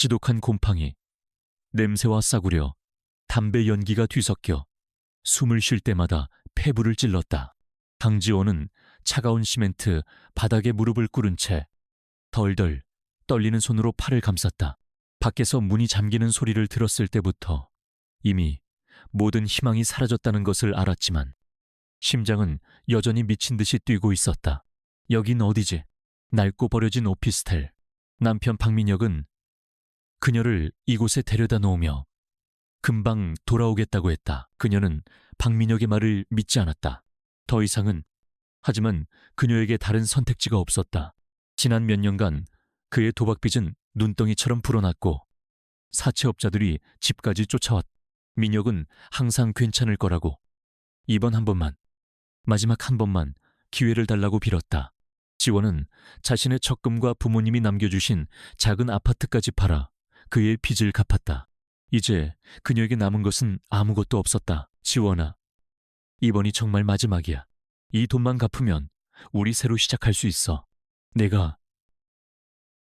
지독한 곰팡이, 냄새와 싸구려, 담배 연기가 뒤섞여 숨을 쉴 때마다 폐부를 찔렀다. 강지원은 차가운 시멘트 바닥에 무릎을 꿇은 채 덜덜 떨리는 손으로 팔을 감쌌다. 밖에서 문이 잠기는 소리를 들었을 때부터 이미 모든 희망이 사라졌다는 것을 알았지만 심장은 여전히 미친 듯이 뛰고 있었다. 여긴 어디지? 낡고 버려진 오피스텔. 남편 박민혁은 그녀를 이곳에 데려다 놓으며 금방 돌아오겠다고 했다. 그녀는 박민혁의 말을 믿지 않았다. 더 이상은. 하지만 그녀에게 다른 선택지가 없었다. 지난 몇 년간 그의 도박빚은 눈덩이처럼 불어났고 사채업자들이 집까지 쫓아왔다. 민혁은 항상 괜찮을 거라고 이번 한 번만, 마지막 한 번만 기회를 달라고 빌었다. 지원은 자신의 적금과 부모님이 남겨주신 작은 아파트까지 팔아 그의 빚을 갚았다. 이제 그녀에게 남은 것은 아무것도 없었다. 지원아, 이번이 정말 마지막이야. 이 돈만 갚으면 우리 새로 시작할 수 있어.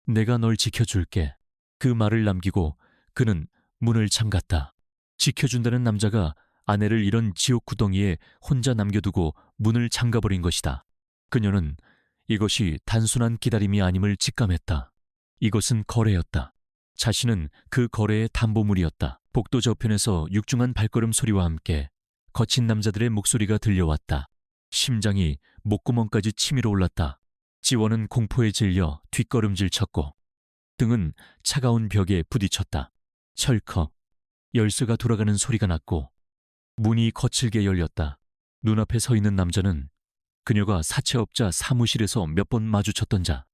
내가 널 지켜줄게. 그 말을 남기고 그는 문을 잠갔다. 지켜준다는 남자가 아내를 이런 지옥 구덩이에 혼자 남겨두고 문을 잠가버린 것이다. 그녀는 이것이 단순한 기다림이 아님을 직감했다. 이것은 거래였다. 자신은 그 거래의 담보물이었다. 복도 저편에서 육중한 발걸음 소리와 함께 거친 남자들의 목소리가 들려왔다. 심장이 목구멍까지 치밀어 올랐다. 지원은 공포에 질려 뒷걸음질 쳤고 등은 차가운 벽에 부딪혔다. 철컥 열쇠가 돌아가는 소리가 났고 문이 거칠게 열렸다. 눈앞에 서 있는 남자는 그녀가 사채업자 사무실에서 몇 번 마주쳤던 자.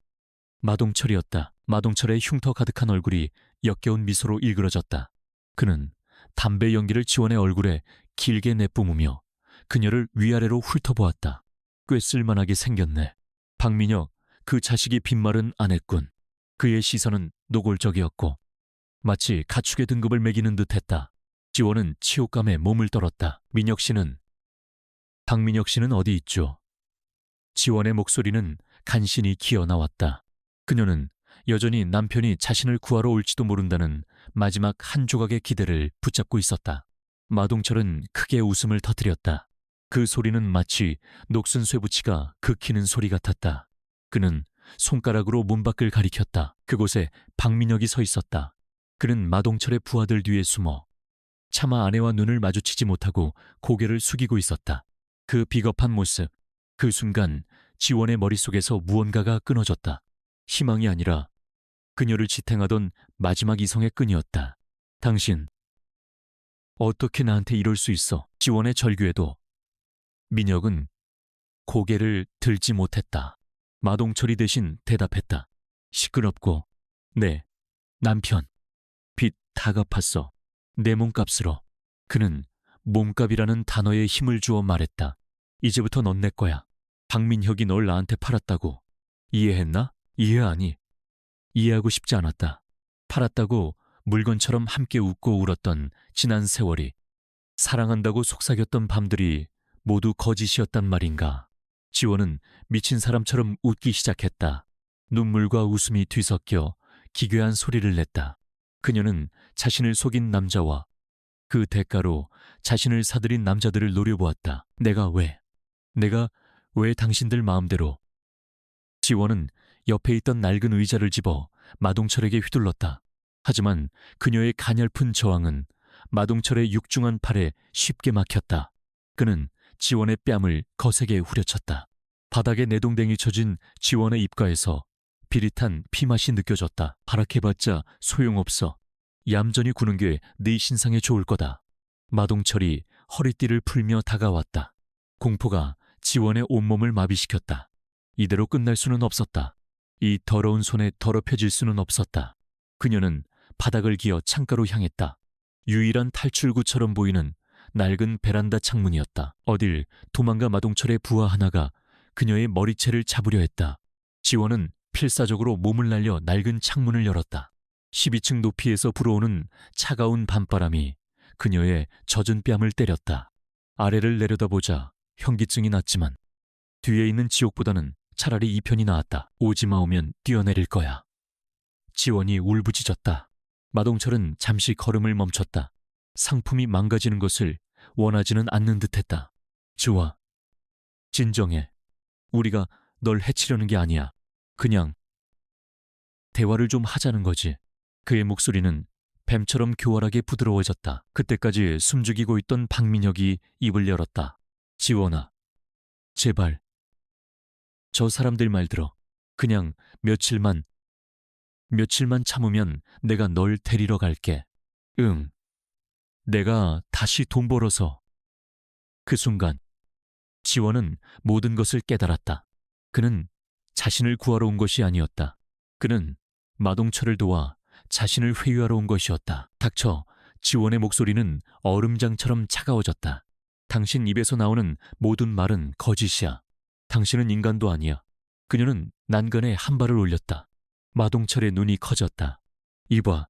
마동철이었다. 마동철의 흉터 가득한 얼굴이 역겨운 미소로 일그러졌다. 그는 담배 연기를 지원의 얼굴에 길게 내뿜으며 그녀를 위아래로 훑어보았다. 꽤 쓸만하게 생겼네. 박민혁, 그 자식이 빈말은 안 했군. 그의 시선은 노골적이었고 마치 가축의 등급을 매기는 듯했다. 지원은 치욕감에 몸을 떨었다. 박민혁 씨는 어디 있죠? 지원의 목소리는 간신히 기어나왔다. 그녀는 여전히 남편이 자신을 구하러 올지도 모른다는 마지막 한 조각의 기대를 붙잡고 있었다. 마동철은 크게 웃음을 터뜨렸다. 그 소리는 마치 녹슨 쇠붙이가 긁히는 소리 같았다. 그는 손가락으로 문 밖을 가리켰다. 그곳에 박민혁이 서 있었다. 그는 마동철의 부하들 뒤에 숨어 차마 아내와 눈을 마주치지 못하고 고개를 숙이고 있었다. 그 비겁한 모습, 그 순간 지원의 머릿속에서 무언가가 끊어졌다. 희망이 아니라 그녀를 지탱하던 마지막 이성의 끈이었다. 당신, 어떻게 나한테 이럴 수 있어? 지원의 절규에도 민혁은 고개를 들지 못했다. 마동철이 대신 대답했다. 시끄럽고, 네, 남편, 빚 다 갚았어. 내 몸값으로. 그는 몸값이라는 단어에 힘을 주어 말했다. 이제부터 넌 내 거야. 박민혁이 널 나한테 팔았다고. 이해했나? 이해하고 싶지 않았다. 팔았다고 물건처럼 함께 웃고 울었던 지난 세월이, 사랑한다고 속삭였던 밤들이 모두 거짓이었단 말인가. 지원은 미친 사람처럼 웃기 시작했다. 눈물과 웃음이 뒤섞여 기괴한 소리를 냈다. 그녀는 자신을 속인 남자와 그 대가로 자신을 사들인 남자들을 노려보았다. 내가 왜 당신들 마음대로. 지원은 옆에 있던 낡은 의자를 집어 마동철에게 휘둘렀다. 하지만 그녀의 가냘픈 저항은 마동철의 육중한 팔에 쉽게 막혔다. 그는 지원의 뺨을 거세게 후려쳤다. 바닥에 내동댕이 쳐진 지원의 입가에서 비릿한 피맛이 느껴졌다. 발악해봤자 소용없어. 얌전히 구는 게 네 신상에 좋을 거다. 마동철이 허리띠를 풀며 다가왔다. 공포가 지원의 온몸을 마비시켰다. 이대로 끝날 수는 없었다. 이 더러운 손에 더럽혀질 수는 없었다. 그녀는 바닥을 기어 창가로 향했다. 유일한 탈출구처럼 보이는 낡은 베란다 창문이었다. 어딜 도망가. 마동철의 부하 하나가 그녀의 머리채를 잡으려 했다. 지원은 필사적으로 몸을 날려 낡은 창문을 열었다. 12층 높이에서 불어오는 차가운 밤바람이 그녀의 젖은 뺨을 때렸다. 아래를 내려다보자 현기증이 났지만 뒤에 있는 지옥보다는 차라리 이 편이 나았다. 오지 마. 오면 뛰어내릴 거야. 지원이 울부짖었다. 마동철은 잠시 걸음을 멈췄다. 상품이 망가지는 것을 원하지는 않는 듯했다. 지호아, 진정해. 우리가 널 해치려는 게 아니야. 그냥 대화를 좀 하자는 거지. 그의 목소리는 뱀처럼 교활하게 부드러워졌다. 그때까지 숨죽이고 있던 박민혁이 입을 열었다. 지원아, 제발. 저 사람들 말 들어. 그냥 며칠만 참으면 내가 널 데리러 갈게. 응. 내가 다시 돈 벌어서. 그 순간 지원은 모든 것을 깨달았다. 그는 자신을 구하러 온 것이 아니었다. 그는 마동철을 도와 자신을 회유하러 온 것이었다. 닥쳐. 지원의 목소리는 얼음장처럼 차가워졌다. 당신 입에서 나오는 모든 말은 거짓이야. 당신은 인간도 아니야. 그녀는 난간에 한 발을 올렸다. 마동철의 눈이 커졌다. 이봐.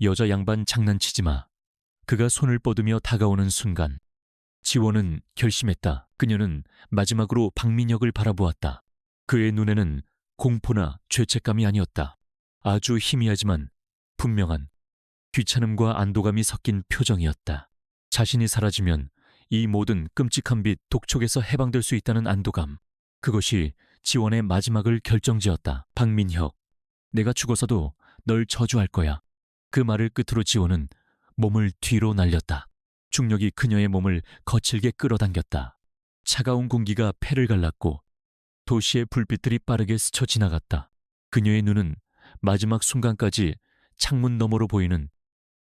여자 양반 장난치지 마. 그가 손을 뻗으며 다가오는 순간 지원은 결심했다. 그녀는 마지막으로 박민혁을 바라보았다. 그의 눈에는 공포나 죄책감이 아니었다. 아주 희미하지만 분명한 귀찮음과 안도감이 섞인 표정이었다. 자신이 사라지면 이 모든 끔찍한 빛 독촉에서 해방될 수 있다는 안도감. 그것이 지원의 마지막을 결정지었다. 박민혁, 내가 죽어서도 널 저주할 거야. 그 말을 끝으로 지원은 몸을 뒤로 날렸다. 중력이 그녀의 몸을 거칠게 끌어당겼다. 차가운 공기가 폐를 갈랐고 도시의 불빛들이 빠르게 스쳐 지나갔다. 그녀의 눈은 마지막 순간까지 창문 너머로 보이는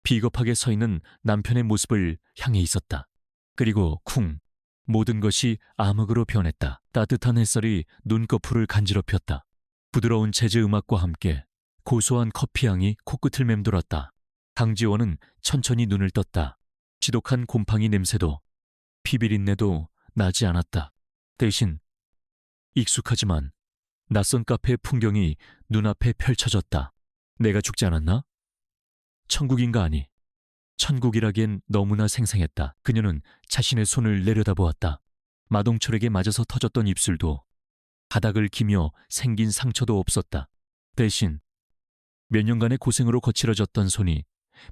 비겁하게 서 있는 남편의 모습을 향해 있었다. 그리고 쿵, 모든 것이 암흑으로 변했다. 따뜻한 햇살이 눈꺼풀을 간지럽혔다. 부드러운 재즈 음악과 함께 고소한 커피향이 코끝을 맴돌았다. 강지원은 천천히 눈을 떴다. 지독한 곰팡이 냄새도 피비린내도 나지 않았다. 대신 익숙하지만 낯선 카페의 풍경이 눈앞에 펼쳐졌다. 내가 죽지 않았나? 천국인가 아니. 천국이라기엔 너무나 생생했다. 그녀는 자신의 손을 내려다보았다. 마동철에게 맞아서 터졌던 입술도 바닥을 기며 생긴 상처도 없었다. 대신 몇 년간의 고생으로 거칠어졌던 손이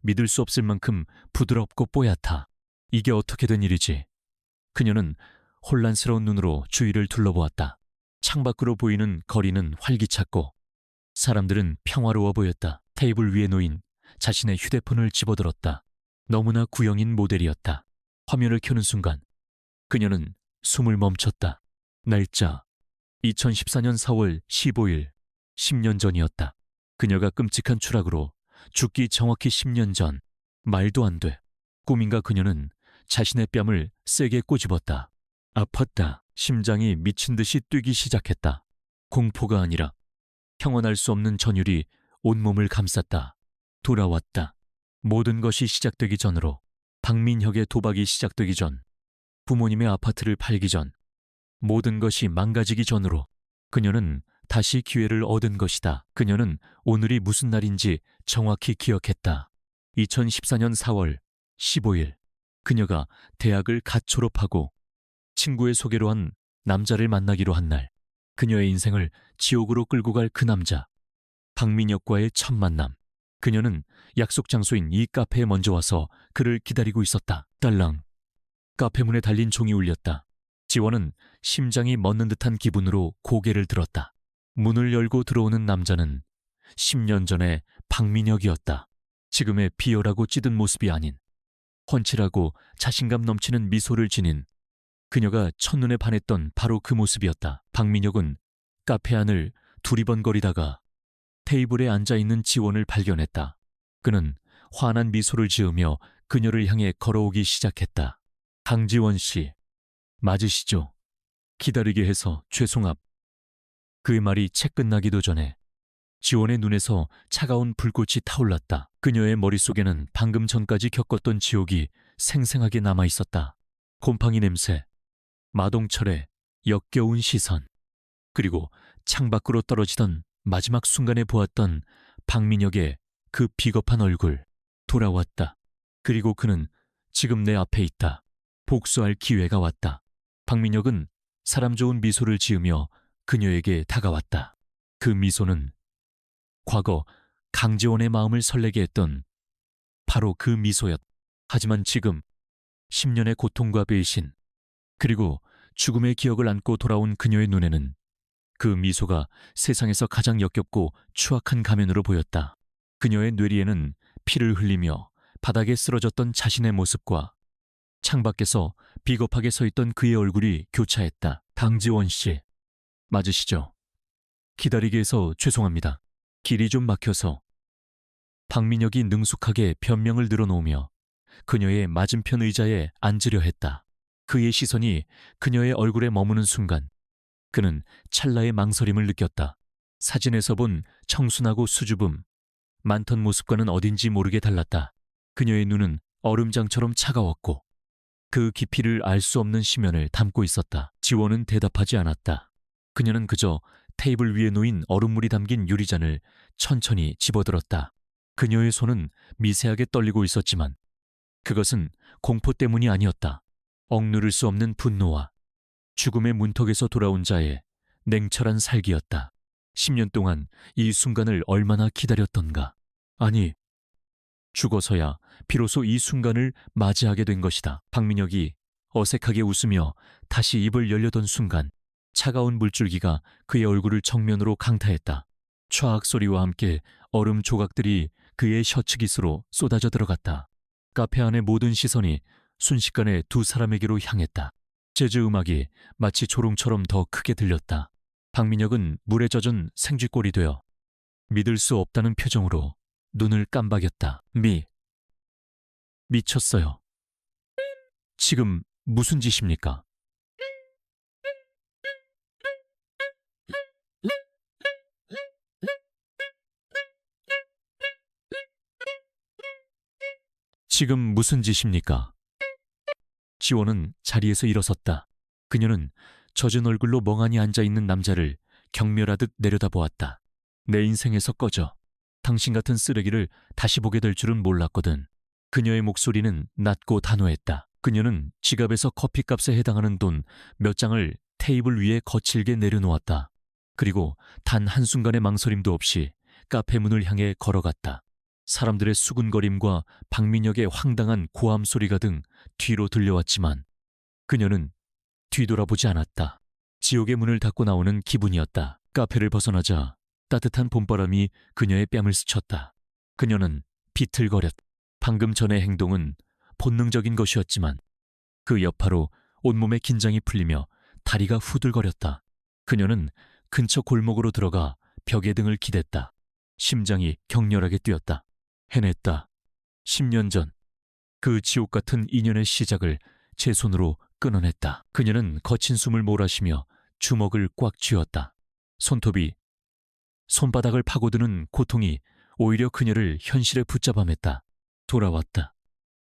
믿을 수 없을 만큼 부드럽고 뽀얗다. 이게 어떻게 된 일이지? 그녀는 혼란스러운 눈으로 주위를 둘러보았다. 창밖으로 보이는 거리는 활기찼고 사람들은 평화로워 보였다. 테이블 위에 놓인 자신의 휴대폰을 집어들었다. 너무나 구형인 모델이었다. 화면을 켜는 순간 그녀는 숨을 멈췄다. 날짜 2014년 4월 15일, 10년 전이었다. 그녀가 끔찍한 추락으로 죽기 정확히 10년 전. 말도 안 돼. 꿈인가 그녀는 자신의 뺨을 세게 꼬집었다. 아팠다. 심장이 미친 듯이 뛰기 시작했다. 공포가 아니라 형언할 수 없는 전율이 온몸을 감쌌다. 돌아왔다. 모든 것이 시작되기 전으로, 박민혁의 도박이 시작되기 전, 부모님의 아파트를 팔기 전, 모든 것이 망가지기 전으로 그녀는 다시 기회를 얻은 것이다. 그녀는 오늘이 무슨 날인지 정확히 기억했다. 2014년 4월 15일, 그녀가 대학을 갓 졸업하고 친구의 소개로 한 남자를 만나기로 한 날, 그녀의 인생을 지옥으로 끌고 갈 그 남자, 박민혁과의 첫 만남. 그녀는 약속 장소인 이 카페에 먼저 와서 그를 기다리고 있었다. 딸랑. 카페 문에 달린 종이 울렸다. 지원은 심장이 멎는 듯한 기분으로 고개를 들었다. 문을 열고 들어오는 남자는 10년 전의 박민혁이었다. 지금의 비열하고 찌든 모습이 아닌 훤칠하고 자신감 넘치는 미소를 지닌 그녀가 첫눈에 반했던 바로 그 모습이었다. 박민혁은 카페 안을 두리번거리다가 테이블에 앉아있는 지원을 발견했다. 그는 환한 미소를 지으며 그녀를 향해 걸어오기 시작했다. 강지원 씨, 맞으시죠? 기다리게 해서 죄송합. 그의 말이 채 끝나기도 전에 지원의 눈에서 차가운 불꽃이 타올랐다. 그녀의 머릿속에는 방금 전까지 겪었던 지옥이 생생하게 남아있었다. 곰팡이 냄새, 마동철의 역겨운 시선, 그리고 창밖으로 떨어지던 마지막 순간에 보았던 박민혁의 그 비겁한 얼굴. 돌아왔다. 그리고 그는 지금 내 앞에 있다. 복수할 기회가 왔다. 박민혁은 사람 좋은 미소를 지으며 그녀에게 다가왔다. 그 미소는 과거 강지원의 마음을 설레게 했던 바로 그 미소였다. 하지만 지금 10년의 고통과 배신, 그리고 죽음의 기억을 안고 돌아온 그녀의 눈에는 그 미소가 세상에서 가장 역겹고 추악한 가면으로 보였다. 그녀의 뇌리에는 피를 흘리며 바닥에 쓰러졌던 자신의 모습과 창밖에서 비겁하게 서 있던 그의 얼굴이 교차했다. 강지원 씨, 맞으시죠? 기다리게 해서 죄송합니다. 길이 좀 막혀서. 박민혁이 능숙하게 변명을 늘어놓으며 그녀의 맞은편 의자에 앉으려 했다. 그의 시선이 그녀의 얼굴에 머무는 순간 그는 찰나의 망설임을 느꼈다. 사진에서 본 청순하고 수줍음, 많던 모습과는 어딘지 모르게 달랐다. 그녀의 눈은 얼음장처럼 차가웠고 그 깊이를 알 수 없는 심연을 담고 있었다. 지원은 대답하지 않았다. 그녀는 그저 테이블 위에 놓인 얼음물이 담긴 유리잔을 천천히 집어들었다. 그녀의 손은 미세하게 떨리고 있었지만 그것은 공포 때문이 아니었다. 억누를 수 없는 분노와 죽음의 문턱에서 돌아온 자의 냉철한 살기였다. 10년 동안 이 순간을 얼마나 기다렸던가. 아니, 죽어서야 비로소 이 순간을 맞이하게 된 것이다. 박민혁이 어색하게 웃으며 다시 입을 열려던 순간 차가운 물줄기가 그의 얼굴을 정면으로 강타했다. 촤악 소리와 함께 얼음 조각들이 그의 셔츠 깃으로 쏟아져 들어갔다. 카페 안의 모든 시선이 순식간에 두 사람에게로 향했다. 재즈 음악이 마치 조롱처럼 더 크게 들렸다. 박민혁은 물에 젖은 생쥐꼴이 되어 믿을 수 없다는 표정으로 눈을 깜박였다. 미쳤어요. 지금 무슨 짓입니까? 지금 무슨 짓입니까? 지원은 자리에서 일어섰다. 그녀는 젖은 얼굴로 멍하니 앉아있는 남자를 경멸하듯 내려다보았다. 내 인생에서 꺼져. 당신 같은 쓰레기를 다시 보게 될 줄은 몰랐거든. 그녀의 목소리는 낮고 단호했다. 그녀는 지갑에서 커피값에 해당하는 돈 몇 장을 테이블 위에 거칠게 내려놓았다. 그리고 단 한순간의 망설임도 없이 카페 문을 향해 걸어갔다. 사람들의 수군거림과 박민혁의 황당한 고함 소리가 등 뒤로 들려왔지만 그녀는 뒤돌아보지 않았다. 지옥의 문을 닫고 나오는 기분이었다. 카페를 벗어나자 따뜻한 봄바람이 그녀의 뺨을 스쳤다. 그녀는 비틀거렸다. 방금 전의 행동은 본능적인 것이었지만 그 여파로 온몸의 긴장이 풀리며 다리가 후들거렸다. 그녀는 근처 골목으로 들어가 벽에 등을 기댔다. 심장이 격렬하게 뛰었다. 해냈다. 10년 전 그 지옥 같은 인연의 시작을 제 손으로 끊어냈다. 그녀는 거친 숨을 몰아쉬며 주먹을 꽉 쥐었다. 손톱이 손바닥을 파고드는 고통이 오히려 그녀를 현실에 붙잡아맸다. 돌아왔다.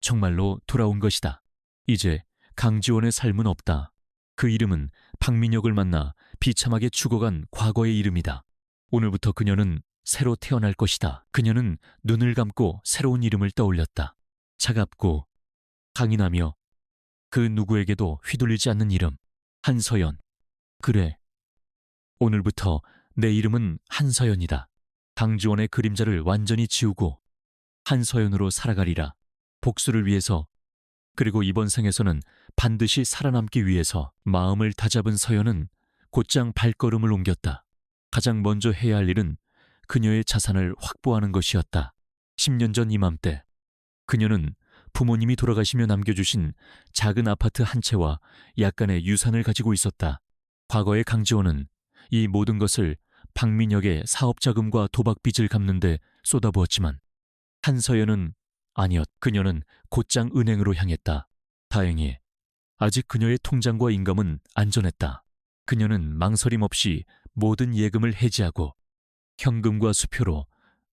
정말로 돌아온 것이다. 이제 강지원의 삶은 없다. 그 이름은 박민혁을 만나 비참하게 죽어간 과거의 이름이다. 오늘부터 그녀는 새로 태어날 것이다. 그녀는 눈을 감고 새로운 이름을 떠올렸다. 차갑고 강인하며 그 누구에게도 휘둘리지 않는 이름. 한서연. 그래. 오늘부터 내 이름은 한서연이다. 강지원의 그림자를 완전히 지우고 한서연으로 살아가리라. 복수를 위해서, 그리고 이번 생에서는 반드시 살아남기 위해서. 마음을 다잡은 서연은 곧장 발걸음을 옮겼다. 가장 먼저 해야 할 일은 그녀의 자산을 확보하는 것이었다. 10년 전 이맘때 그녀는 부모님이 돌아가시며 남겨주신 작은 아파트 한 채와 약간의 유산을 가지고 있었다. 과거의 강지원은 이 모든 것을 박민혁의 사업자금과 도박빚을 갚는 데 쏟아부었지만 한서연은 아니었. 그녀는 곧장 은행으로 향했다. 다행히 아직 그녀의 통장과 인감은 안전했다. 그녀는 망설임 없이 모든 예금을 해지하고 현금과 수표로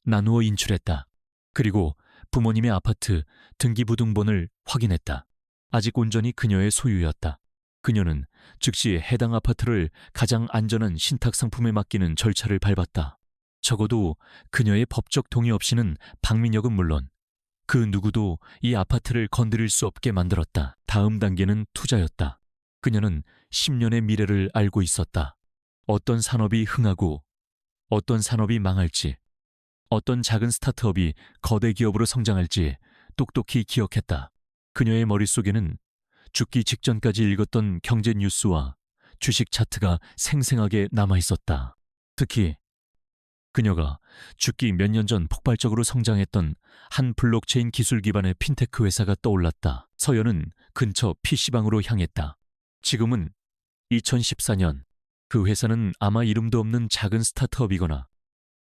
나누어 인출했다. 그리고 부모님의 아파트 등기부등본을 확인했다. 아직 온전히 그녀의 소유였다. 그녀는 즉시 해당 아파트를 가장 안전한 신탁 상품에 맡기는 절차를 밟았다. 적어도 그녀의 법적 동의 없이는 박민혁은 물론 그 누구도 이 아파트를 건드릴 수 없게 만들었다. 다음 단계는 투자였다. 그녀는 10년의 미래를 알고 있었다. 어떤 산업이 흥하고 어떤 산업이 망할지, 어떤 작은 스타트업이 거대 기업으로 성장할지 똑똑히 기억했다. 그녀의 머릿속에는 죽기 직전까지 읽었던 경제 뉴스와 주식 차트가 생생하게 남아 있었다. 특히 그녀가 죽기 몇 년 전 폭발적으로 성장했던 한 블록체인 기술 기반의 핀테크 회사가 떠올랐다. 서연은 근처 PC방으로 향했다. 지금은 2014년, 그 회사는 아마 이름도 없는 작은 스타트업이거나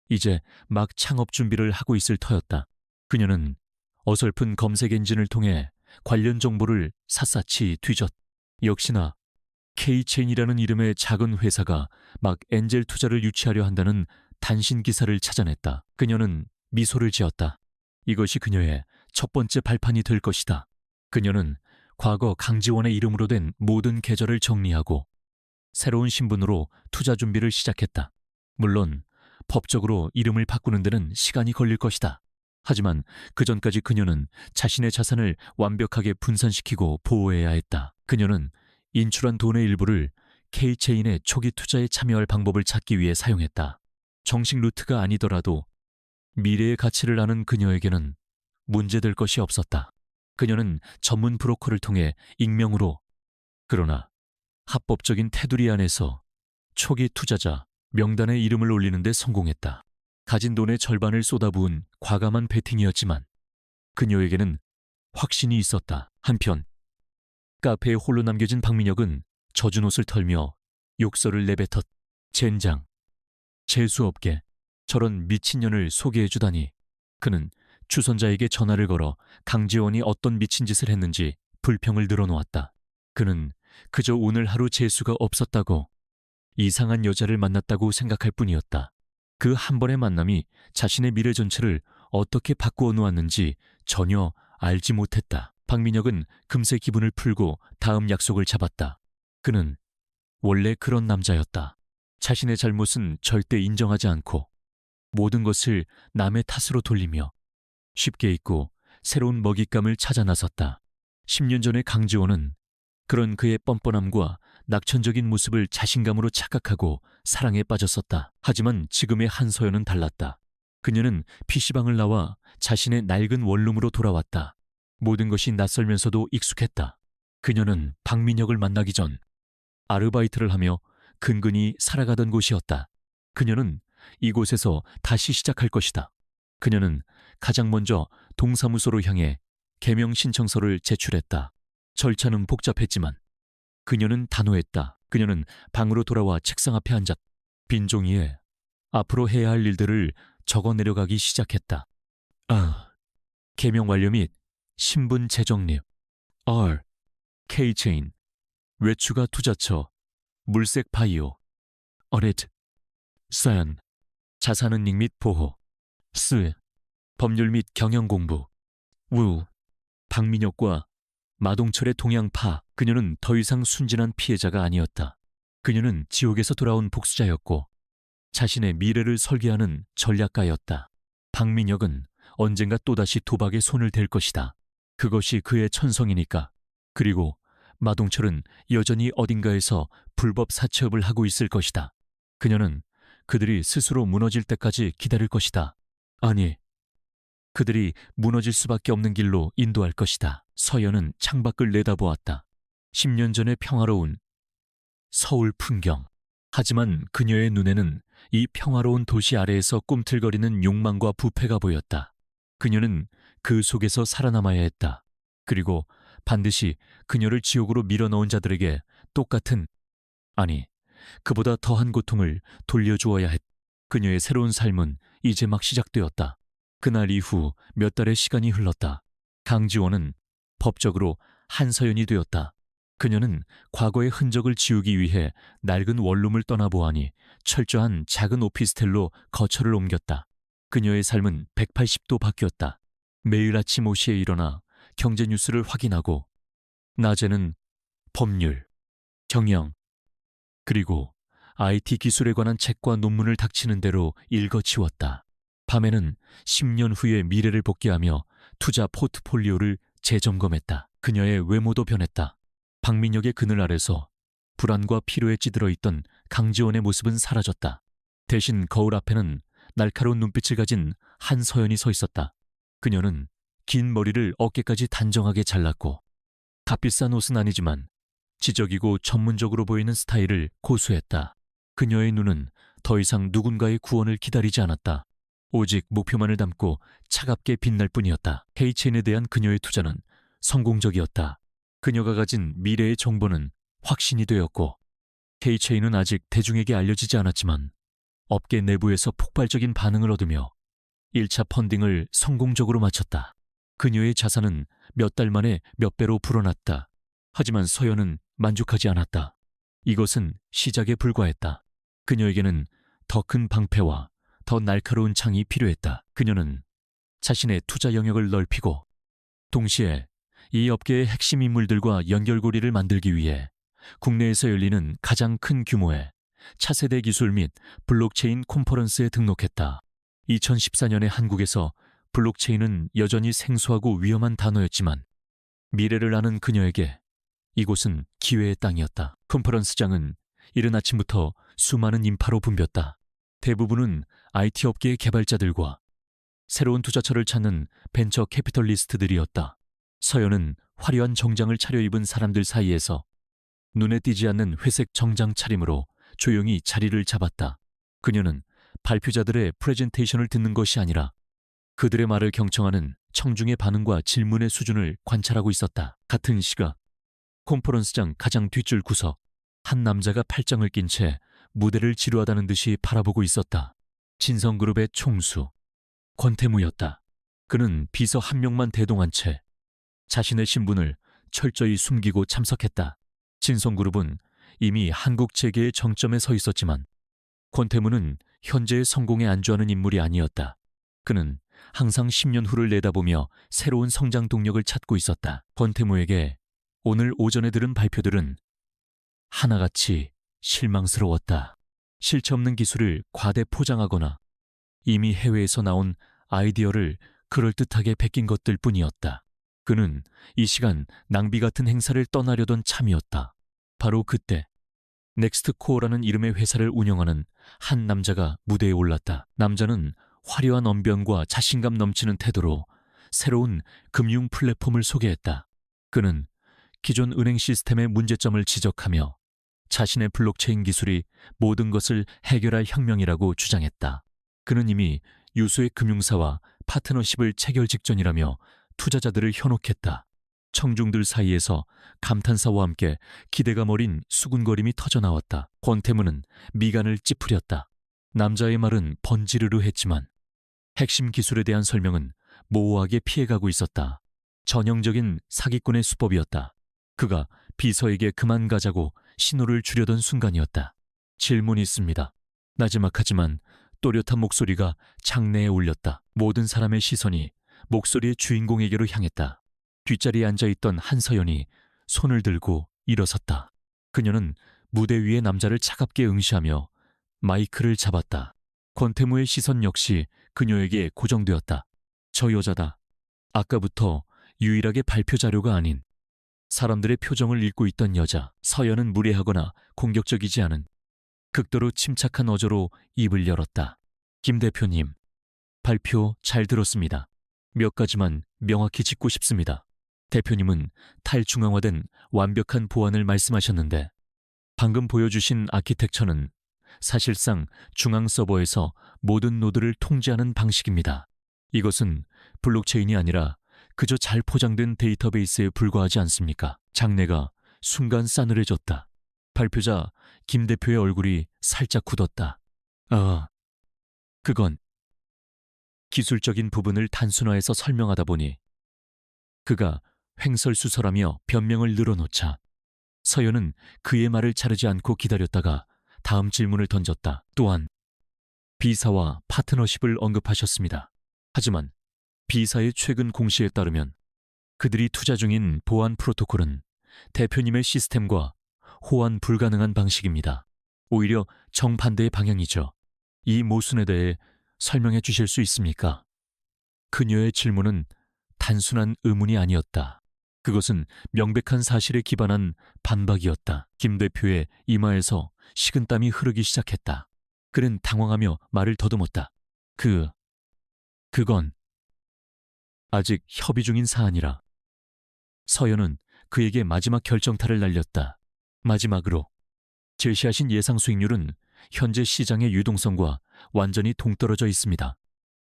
이제 막 창업 준비를 하고 있을 터였다. 그녀는 어설픈 검색 엔진을 통해 관련 정보를 샅샅이 뒤졌. 역시나 K체인이라는 이름의 작은 회사가 막 엔젤 투자를 유치하려 한다는 단신 기사를 찾아냈다. 그녀는 미소를 지었다. 이것이 그녀의 첫 번째 발판이 될 것이다. 그녀는 과거 강지원의 이름으로 된 모든 계좌를 정리하고 새로운 신분으로 투자 준비를 시작했다. 물론 법적으로 이름을 바꾸는 데는 시간이 걸릴 것이다. 하지만 그 전까지 그녀는 자신의 자산을 완벽하게 분산시키고 보호해야 했다. 그녀는 인출한 돈의 일부를 K체인의 초기 투자에 참여할 방법을 찾기 위해 사용했다. 정식 루트가 아니더라도 미래의 가치를 아는 그녀에게는 문제될 것이 없었다. 그녀는 전문 브로커를 통해 익명으로, 그러나 합법적인 테두리 안에서 초기 투자자 명단에 이름을 올리는 데 성공했다. 가진 돈의 절반을 쏟아부은 과감한 베팅이었지만 그녀에게는 확신이 있었다. 한편 카페에 홀로 남겨진 박민혁은 젖은 옷을 털며 욕설을 내뱉었. 젠장, 재수없게 저런 미친년을 소개해주다니. 그는 주선자에게 전화를 걸어 강지원이 어떤 미친 짓을 했는지 불평을 늘어놓았다. 그는 그저 오늘 하루 재수가 없었다고, 이상한 여자를 만났다고 생각할 뿐이었다. 그 한 번의 만남이 자신의 미래 전체를 어떻게 바꾸어 놓았는지 전혀 알지 못했다. 박민혁은 금세 기분을 풀고 다음 약속을 잡았다. 그는 원래 그런 남자였다. 자신의 잘못은 절대 인정하지 않고 모든 것을 남의 탓으로 돌리며 쉽게 잊고 새로운 먹잇감을 찾아 나섰다. 10년 전의 강지원은 그런 그의 뻔뻔함과 낙천적인 모습을 자신감으로 착각하고 사랑에 빠졌었다. 하지만 지금의 한서연은 달랐다. 그녀는 PC방을 나와 자신의 낡은 원룸으로 돌아왔다. 모든 것이 낯설면서도 익숙했다. 그녀는 박민혁을 만나기 전 아르바이트를 하며 근근히 살아가던 곳이었다. 그녀는 이곳에서 다시 시작할 것이다. 그녀는 가장 먼저 동사무소로 향해 개명 신청서를 제출했다. 절차는 복잡했지만 그녀는 단호했다. 그녀는 방으로 돌아와 책상 앞에 앉았. 빈 종이에 앞으로 해야 할 일들을 적어 내려가기 시작했다. 개명 완료 및 신분 재정립. R. K체인. 외추가 투자처. 물색 바이오. 어렛. 사연. 자산은닉 및 보호. 스. 법률 및 경영 공부. 우. 박민혁과 마동철의 동양파. 그녀는 더 이상 순진한 피해자가 아니었다. 그녀는 지옥에서 돌아온 복수자였고 자신의 미래를 설계하는 전략가였다. 박민혁은 언젠가 또다시 도박에 손을 댈 것이다. 그것이 그의 천성이니까. 그리고 마동철은 여전히 어딘가에서 불법 사채업을 하고 있을 것이다. 그녀는 그들이 스스로 무너질 때까지 기다릴 것이다. 아니, 그들이 무너질 수밖에 없는 길로 인도할 것이다. 서연은 창밖을 내다보았다. 10년 전의 평화로운 서울 풍경. 하지만 그녀의 눈에는 이 평화로운 도시 아래에서 꿈틀거리는 욕망과 부패가 보였다. 그녀는 그 속에서 살아남아야 했다. 그리고 반드시 그녀를 지옥으로 밀어넣은 자들에게 똑같은, 아니, 그보다 더한 고통을 돌려주어야 했다. 그녀의 새로운 삶은 이제 막 시작되었다. 그날 이후 몇 달의 시간이 흘렀다. 강지원은 법적으로 한서연이 되었다. 그녀는 과거의 흔적을 지우기 위해 낡은 원룸을 떠나보아니 철저한 작은 오피스텔로 거처를 옮겼다. 그녀의 삶은 180도 바뀌었다. 매일 아침 5시에 일어나 경제 뉴스를 확인하고 낮에는 법률, 경영, 그리고 IT 기술에 관한 책과 논문을 닥치는 대로 읽어치웠다. 밤에는 10년 후의 미래를 복귀하며 투자 포트폴리오를 재점검했다. 그녀의 외모도 변했다. 박민혁의 그늘 아래서 불안과 피로에 찌들어 있던 강지원의 모습은 사라졌다. 대신 거울 앞에는 날카로운 눈빛을 가진 한서연이 서 있었다. 그녀는 긴 머리를 어깨까지 단정하게 잘랐고 값비싼 옷은 아니지만 지적이고 전문적으로 보이는 스타일을 고수했다. 그녀의 눈은 더 이상 누군가의 구원을 기다리지 않았다. 오직 목표만을 담고 차갑게 빛날 뿐이었다. K체인에 대한 그녀의 투자는 성공적이었다. 그녀가 가진 미래의 정보는 확신이 되었고 K체인은 아직 대중에게 알려지지 않았지만 업계 내부에서 폭발적인 반응을 얻으며 1차 펀딩을 성공적으로 마쳤다. 그녀의 자산은 몇 달 만에 몇 배로 불어났다. 하지만 서연은 만족하지 않았다. 이것은 시작에 불과했다. 그녀에게는 더 큰 방패와 더 날카로운 창이 필요했다. 그녀는 자신의 투자 영역을 넓히고 동시에 이 업계의 핵심 인물들과 연결고리를 만들기 위해 국내에서 열리는 가장 큰 규모의 차세대 기술 및 블록체인 콘퍼런스에 등록했다. 2014년에 한국에서 블록체인은 여전히 생소하고 위험한 단어였지만 미래를 아는 그녀에게 이곳은 기회의 땅이었다. 컨퍼런스장은 이른 아침부터 수많은 인파로 붐볐다. 대부분은 IT 업계의 개발자들과 새로운 투자처를 찾는 벤처 캐피털리스트들이었다. 서연은 화려한 정장을 차려입은 사람들 사이에서 눈에 띄지 않는 회색 정장 차림으로 조용히 자리를 잡았다. 그녀는 발표자들의 프레젠테이션을 듣는 것이 아니라 그들의 말을 경청하는 청중의 반응과 질문의 수준을 관찰하고 있었다. 같은 시각 콘퍼런스장 가장 뒷줄 구석 한 남자가 팔짱을 낀 채 무대를 지루하다는 듯이 바라보고 있었다. 진성그룹의 총수 권태무였다. 그는 비서 한 명만 대동한 채 자신의 신분을 철저히 숨기고 참석했다. 진성그룹은 이미 한국 재계의 정점에 서 있었지만 권태무는 현재의 성공에 안주하는 인물이 아니었다. 그는 항상 10년 후를 내다보며 새로운 성장 동력을 찾고 있었다. 권태무에게 오늘 오전에 들은 발표들은 하나같이 실망스러웠다. 실체 없는 기술을 과대 포장하거나 이미 해외에서 나온 아이디어를 그럴듯하게 베낀 것들 뿐이었다. 그는 이 시간 낭비 같은 행사를 떠나려던 참이었다. 바로 그때 넥스트코어라는 이름의 회사를 운영하는 한 남자가 무대에 올랐다. 남자는 화려한 언변과 자신감 넘치는 태도로 새로운 금융 플랫폼을 소개했다. 그는 기존 은행 시스템의 문제점을 지적하며 자신의 블록체인 기술이 모든 것을 해결할 혁명이라고 주장했다. 그는 이미 유수의 금융사와 파트너십을 체결 직전이라며 투자자들을 현혹했다. 청중들 사이에서 감탄사와 함께 기대감 어린 수군거림이 터져나왔다. 권태무는 미간을 찌푸렸다. 남자의 말은 번지르르했지만 핵심 기술에 대한 설명은 모호하게 피해가고 있었다. 전형적인 사기꾼의 수법이었다. 그가 비서에게 그만 가자고 신호를 주려던 순간이었다. 질문이 있습니다. 나지막하지만 또렷한 목소리가 장내에 울렸다. 모든 사람의 시선이 목소리의 주인공에게로 향했다. 뒷자리에 앉아있던 한서연이 손을 들고 일어섰다. 그녀는 무대 위의 남자를 차갑게 응시하며 마이크를 잡았다. 권태무의 시선 역시 그녀에게 고정되었다. 저 여자다. 아까부터 유일하게 발표 자료가 아닌 사람들의 표정을 읽고 있던 여자. 서연은 무례하거나 공격적이지 않은 극도로 침착한 어조로 입을 열었다. 김 대표님, 발표 잘 들었습니다. 몇 가지만 명확히 짚고 싶습니다. 대표님은 탈중앙화된 완벽한 보안을 말씀하셨는데 방금 보여주신 아키텍처는 사실상 중앙 서버에서 모든 노드를 통제하는 방식입니다. 이것은 블록체인이 아니라 그저 잘 포장된 데이터베이스에 불과하지 않습니까? 장내가 순간 싸늘해졌다. 발표자 김 대표의 얼굴이 살짝 굳었다. 그건 기술적인 부분을 단순화해서 설명하다 보니 그가 횡설수설하며 변명을 늘어놓자 서연은 그의 말을 자르지 않고 기다렸다가 다음 질문을 던졌다. 또한 B사와 파트너십을 언급하셨습니다. 하지만 B사의 최근 공시에 따르면 그들이 투자 중인 보안 프로토콜은 대표님의 시스템과 호환 불가능한 방식입니다. 오히려 정반대의 방향이죠. 이 모순에 대해 설명해 주실 수 있습니까? 그녀의 질문은 단순한 의문이 아니었다. 그것은 명백한 사실에 기반한 반박이었다. 김 대표의 이마에서 식은땀이 흐르기 시작했다. 그는 당황하며 말을 더듬었다. 그건 아직 협의 중인 사안이라. 서연은 그에게 마지막 결정타를 날렸다. 마지막으로 제시하신 예상 수익률은 현재 시장의 유동성과 완전히 동떨어져 있습니다.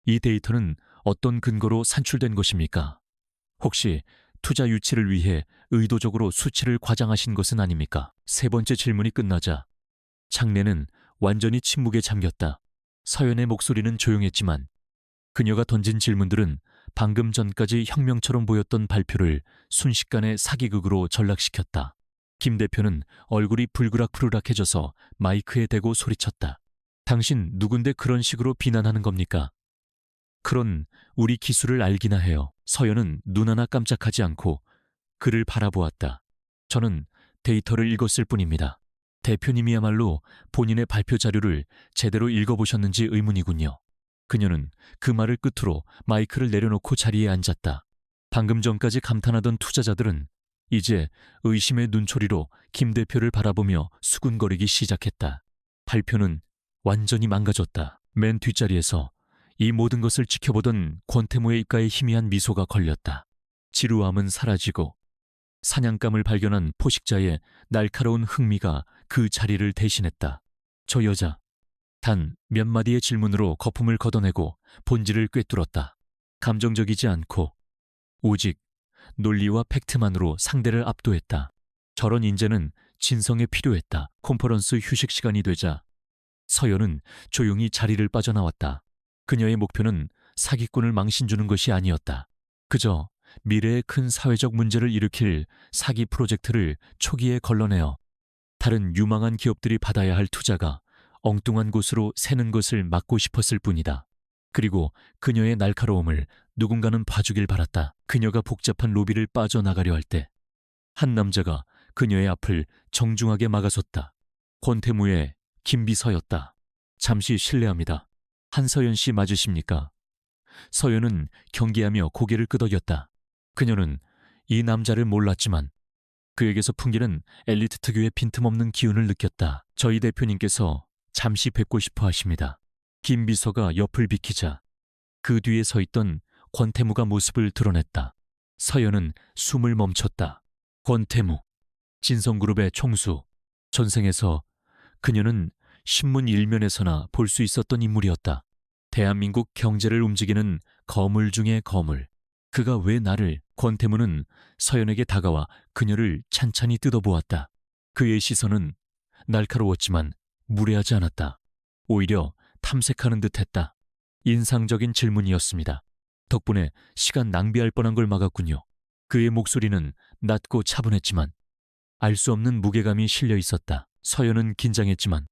이 데이터는 어떤 근거로 산출된 것입니까? 혹시 투자 유치를 위해 의도적으로 수치를 과장하신 것은 아닙니까? 세 번째 질문이 끝나자 장내는 완전히 침묵에 잠겼다. 서연의 목소리는 조용했지만 그녀가 던진 질문들은 방금 전까지 혁명처럼 보였던 발표를 순식간에 사기극으로 전락시켰다. 김 대표는 얼굴이 불그락푸르락해져서 마이크에 대고 소리쳤다. 당신 누군데 그런 식으로 비난하는 겁니까? 그런 우리 기술을 알기나 해요. 서연은 눈 하나 깜짝하지 않고 그를 바라보았다. 저는 데이터를 읽었을 뿐입니다. 대표님이야말로 본인의 발표 자료를 제대로 읽어보셨는지 의문이군요. 그녀는 그 말을 끝으로 마이크를 내려놓고 자리에 앉았다. 방금 전까지 감탄하던 투자자들은 이제 의심의 눈초리로 김 대표를 바라보며 수군거리기 시작했다. 발표는 완전히 망가졌다. 맨 뒷자리에서 이 모든 것을 지켜보던 권태무의 입가에 희미한 미소가 걸렸다. 지루함은 사라지고 사냥감을 발견한 포식자의 날카로운 흥미가 그 자리를 대신했다. 저 여자, 단 몇 마디의 질문으로 거품을 걷어내고 본질을 꿰뚫었다. 감정적이지 않고 오직 논리와 팩트만으로 상대를 압도했다. 저런 인재는 진성에 필요했다. 콘퍼런스 휴식 시간이 되자 서연은 조용히 자리를 빠져나왔다. 그녀의 목표는 사기꾼을 망신주는 것이 아니었다. 그저 미래의 큰 사회적 문제를 일으킬 사기 프로젝트를 초기에 걸러내어 다른 유망한 기업들이 받아야 할 투자가 엉뚱한 곳으로 새는 것을 막고 싶었을 뿐이다. 그리고 그녀의 날카로움을 누군가는 봐주길 바랐다. 그녀가 복잡한 로비를 빠져나가려 할 때 한 남자가 그녀의 앞을 정중하게 막아섰다. 권태무의 김비서였다. 잠시 실례합니다. 한서연 씨 맞으십니까? 서연은 경계하며 고개를 끄덕였다. 그녀는 이 남자를 몰랐지만 그에게서 풍기는 엘리트 특유의 빈틈없는 기운을 느꼈다. 저희 대표님께서 잠시 뵙고 싶어 하십니다. 김 비서가 옆을 비키자 그 뒤에 서 있던 권태무가 모습을 드러냈다. 서연은 숨을 멈췄다. 권태무, 진성그룹의 총수. 전생에서 그녀는 신문 일면에서나 볼 수 있었던 인물이었다. 대한민국 경제를 움직이는 거물 중의 거물. 그가 왜 나를... 권태무는 서연에게 다가와 그녀를 찬찬히 뜯어보았다. 그의 시선은 날카로웠지만 무례하지 않았다. 오히려 탐색하는 듯했다. 인상적인 질문이었습니다. 덕분에 시간 낭비할 뻔한 걸 막았군요. 그의 목소리는 낮고 차분했지만 알 수 없는 무게감이 실려 있었다. 서연은 긴장했지만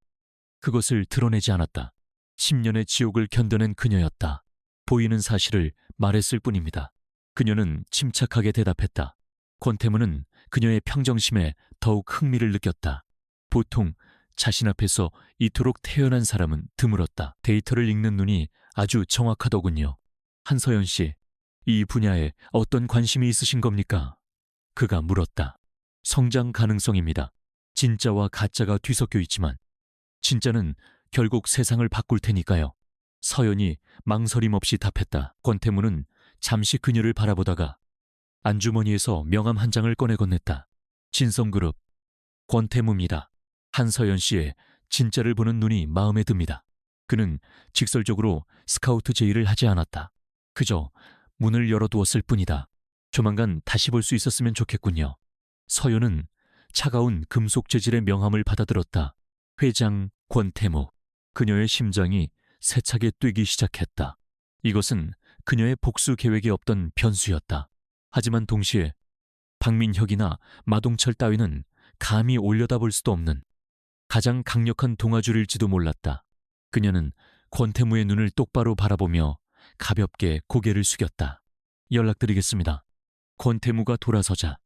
그것을 드러내지 않았다. 10년의 지옥을 견뎌낸 그녀였다. 보이는 사실을 말했을 뿐입니다. 그녀는 침착하게 대답했다. 권태무는 그녀의 평정심에 더욱 흥미를 느꼈다. 보통 자신 앞에서 이토록 태연한 사람은 드물었다. 데이터를 읽는 눈이 아주 정확하더군요. 한서연 씨, 이 분야에 어떤 관심이 있으신 겁니까? 그가 물었다. 성장 가능성입니다. 진짜와 가짜가 뒤섞여 있지만 진짜는 결국 세상을 바꿀 테니까요. 서연이 망설임 없이 답했다. 권태무는 잠시 그녀를 바라보다가 안주머니에서 명함 한 장을 꺼내 건넸다. 진성그룹, 권태무입니다. 한서연 씨의 진짜를 보는 눈이 마음에 듭니다. 그는 직설적으로 스카우트 제의를 하지 않았다. 그저 문을 열어두었을 뿐이다. 조만간 다시 볼 수 있었으면 좋겠군요. 서연은 차가운 금속 재질의 명함을 받아들었다. 회장 권태무. 그녀의 심장이 세차게 뛰기 시작했다. 이것은 그녀의 복수 계획에 없던 변수였다. 하지만 동시에 박민혁이나 마동철 따위는 감히 올려다볼 수도 없는 가장 강력한 동아줄일지도 몰랐다. 그녀는 권태무의 눈을 똑바로 바라보며 가볍게 고개를 숙였다. 연락드리겠습니다. 권태무가 돌아서자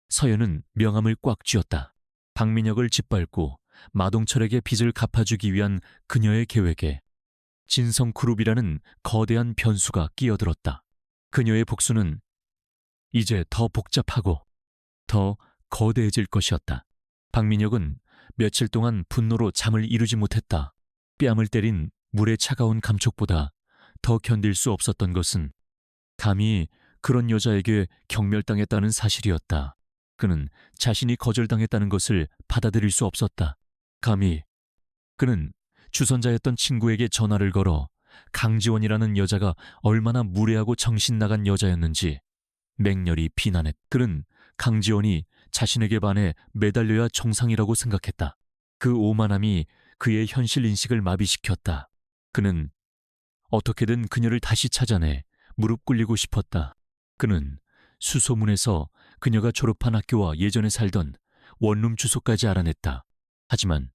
서연은 명함을 꽉 쥐었다. 박민혁을 짓밟고 마동철에게 빚을 갚아주기 위한 그녀의 계획에 진성그룹이라는 거대한 변수가 끼어들었다. 그녀의 복수는 이제 더 복잡하고 더 거대해질 것이었다. 박민혁은 며칠 동안 분노로 잠을 이루지 못했다. 뺨을 때린 물의 차가운 감촉보다 더 견딜 수 없었던 것은 감히 그런 여자에게 경멸당했다는 사실이었다. 그는 자신이 거절당했다는 것을 받아들일 수 없었다. 감히 그는 주선자였던 친구에게 전화를 걸어 강지원이라는 여자가 얼마나 무례하고 정신 나간 여자였는지 맹렬히 비난했다. 그는 강지원이 자신에게 반해 매달려야 정상이라고 생각했다. 그 오만함이 그의 현실 인식을 마비시켰다. 그는 어떻게든 그녀를 다시 찾아내 무릎 꿇리고 싶었다. 그는 수소문에서 그녀가 졸업한 학교와 예전에 살던 원룸 주소까지 알아냈다. 하지만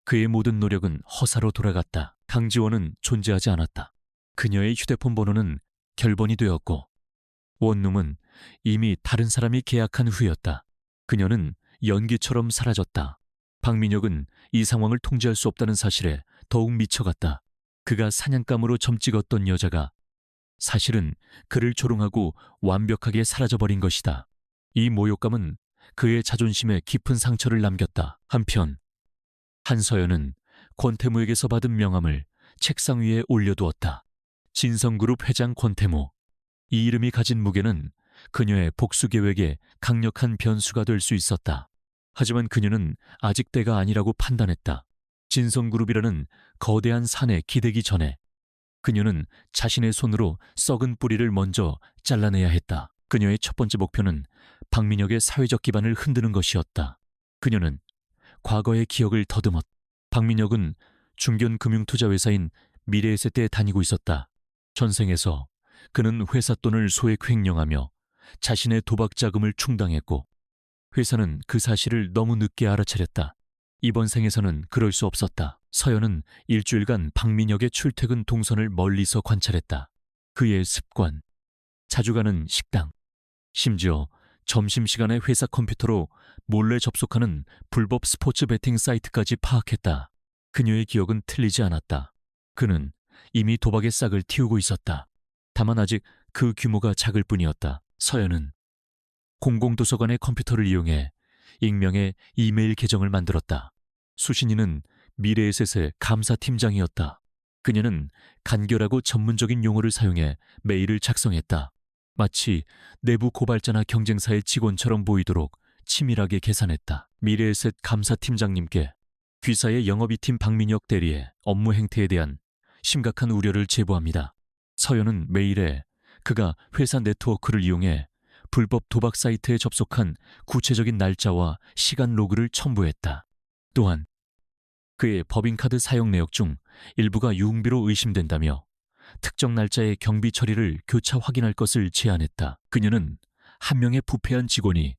그의 모든 노력은 허사로 돌아갔다. 강지원은 존재하지 않았다. 그녀의 휴대폰 번호는 결번이 되었고 원룸은 이미 다른 사람이 계약한 후였다. 그녀는 연기처럼 사라졌다. 박민혁은 이 상황을 통제할 수 없다는 사실에 더욱 미쳐갔다. 그가 사냥감으로 점 찍었던 여자가 사실은 그를 조롱하고 완벽하게 사라져버린 것이다. 이 모욕감은 그의 자존심에 깊은 상처를 남겼다. 한편 한서연은 권태무에게서 받은 명함을 책상 위에 올려두었다. 진성그룹 회장 권태무. 이 이름이 가진 무게는 그녀의 복수 계획에 강력한 변수가 될 수 있었다. 하지만 그녀는 아직 때가 아니라고 판단했다. 진성그룹이라는 거대한 산에 기대기 전에 그녀는 자신의 손으로 썩은 뿌리를 먼저 잘라내야 했다. 그녀의 첫 번째 목표는 박민혁의 사회적 기반을 흔드는 것이었다. 그녀는 과거의 기억을 더듬었다. 박민혁은 중견금융투자회사인 미래에셋대에 다니고 있었다. 전생에서 그는 회사 돈을 소액 횡령하며 자신의 도박 자금을 충당했고 회사는 그 사실을 너무 늦게 알아차렸다. 이번 생에서는 그럴 수 없었다. 서연은 일주일간 박민혁의 출퇴근 동선을 멀리서 관찰했다. 그의 습관, 자주 가는 식당, 심지어 점심시간에 회사 컴퓨터로 몰래 접속하는 불법 스포츠 베팅 사이트까지 파악했다. 그녀의 기억은 틀리지 않았다. 그는 이미 도박의 싹을 틔우고 있었다. 다만 아직 그 규모가 작을 뿐이었다. 서연은 공공도서관의 컴퓨터를 이용해 익명의 이메일 계정을 만들었다. 수신이는 미래에셋의 감사팀장이었다. 그녀는 간결하고 전문적인 용어를 사용해 메일을 작성했다. 마치 내부 고발자나 경쟁사의 직원처럼 보이도록 치밀하게 계산했다. 미래에셋 감사팀장님께 귀사의 영업이팀 박민혁 대리의 업무 행태에 대한 심각한 우려를 제보합니다. 서연은 메일에 그가 회사 네트워크를 이용해 불법 도박 사이트에 접속한 구체적인 날짜와 시간 로그를 첨부했다. 또한 그의 법인카드 사용 내역 중 일부가 유흥비로 의심된다며 특정 날짜의 경비 처리를 교차 확인할 것을 제안했다. 그녀는 한 명의 부패한 직원이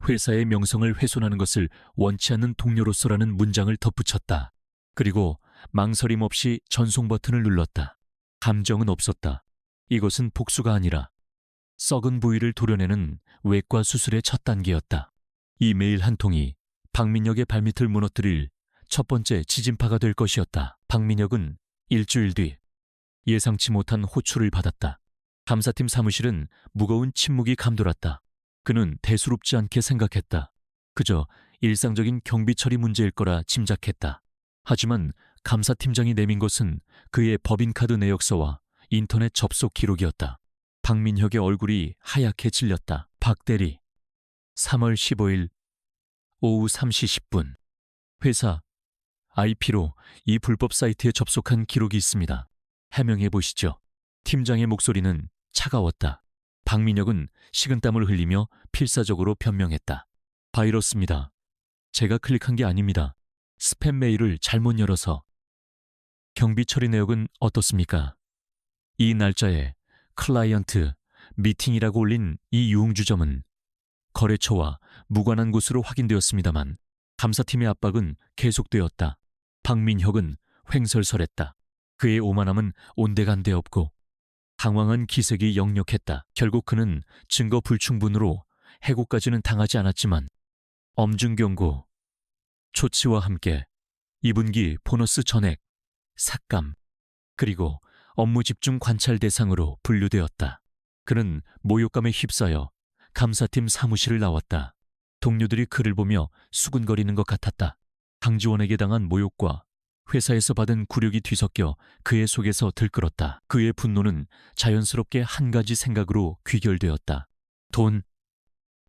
회사의 명성을 훼손하는 것을 원치 않는 동료로서라는 문장을 덧붙였다. 그리고 망설임 없이 전송 버튼을 눌렀다. 감정은 없었다. 이것은 복수가 아니라 썩은 부위를 도려내는 외과 수술의 첫 단계였다. 이 메일 한 통이 박민혁의 발밑을 무너뜨릴 첫 번째 지진파가 될 것이었다. 박민혁은 일주일 뒤 예상치 못한 호출을 받았다. 감사팀 사무실은 무거운 침묵이 감돌았다. 그는 대수롭지 않게 생각했다. 그저 일상적인 경비 처리 문제일 거라 짐작했다. 하지만 감사팀장이 내민 것은 그의 법인카드 내역서와 인터넷 접속 기록이었다. 박민혁의 얼굴이 하얗게 질렸다. 박 대리, 3월 15일 오후 3시 10분 회사 IP로 이 불법 사이트에 접속한 기록이 있습니다. 해명해 보시죠. 팀장의 목소리는 차가웠다. 박민혁은 식은땀을 흘리며 필사적으로 변명했다. 바이러스입니다. 제가 클릭한 게 아닙니다. 스팸 메일을 잘못 열어서. 경비 처리 내역은 어떻습니까? 이 날짜에 클라이언트 미팅이라고 올린 이 유흥주점은 거래처와 무관한 곳으로 확인되었습니다만 감사팀의 압박은 계속되었다. 박민혁은 횡설설했다. 그의 오만함은 온데간데 없고 당황한 기색이 역력했다. 결국 그는 증거 불충분으로 해고까지는 당하지 않았지만 엄중 경고, 조치와 함께 2분기 보너스 전액, 삭감, 그리고 업무 집중 관찰 대상으로 분류되었다. 그는 모욕감에 휩싸여 감사팀 사무실을 나왔다. 동료들이 그를 보며 수군거리는 것 같았다. 강지원에게 당한 모욕과 회사에서 받은 굴욕이 뒤섞여 그의 속에서 들끓었다. 그의 분노는 자연스럽게 한 가지 생각으로 귀결되었다. 돈.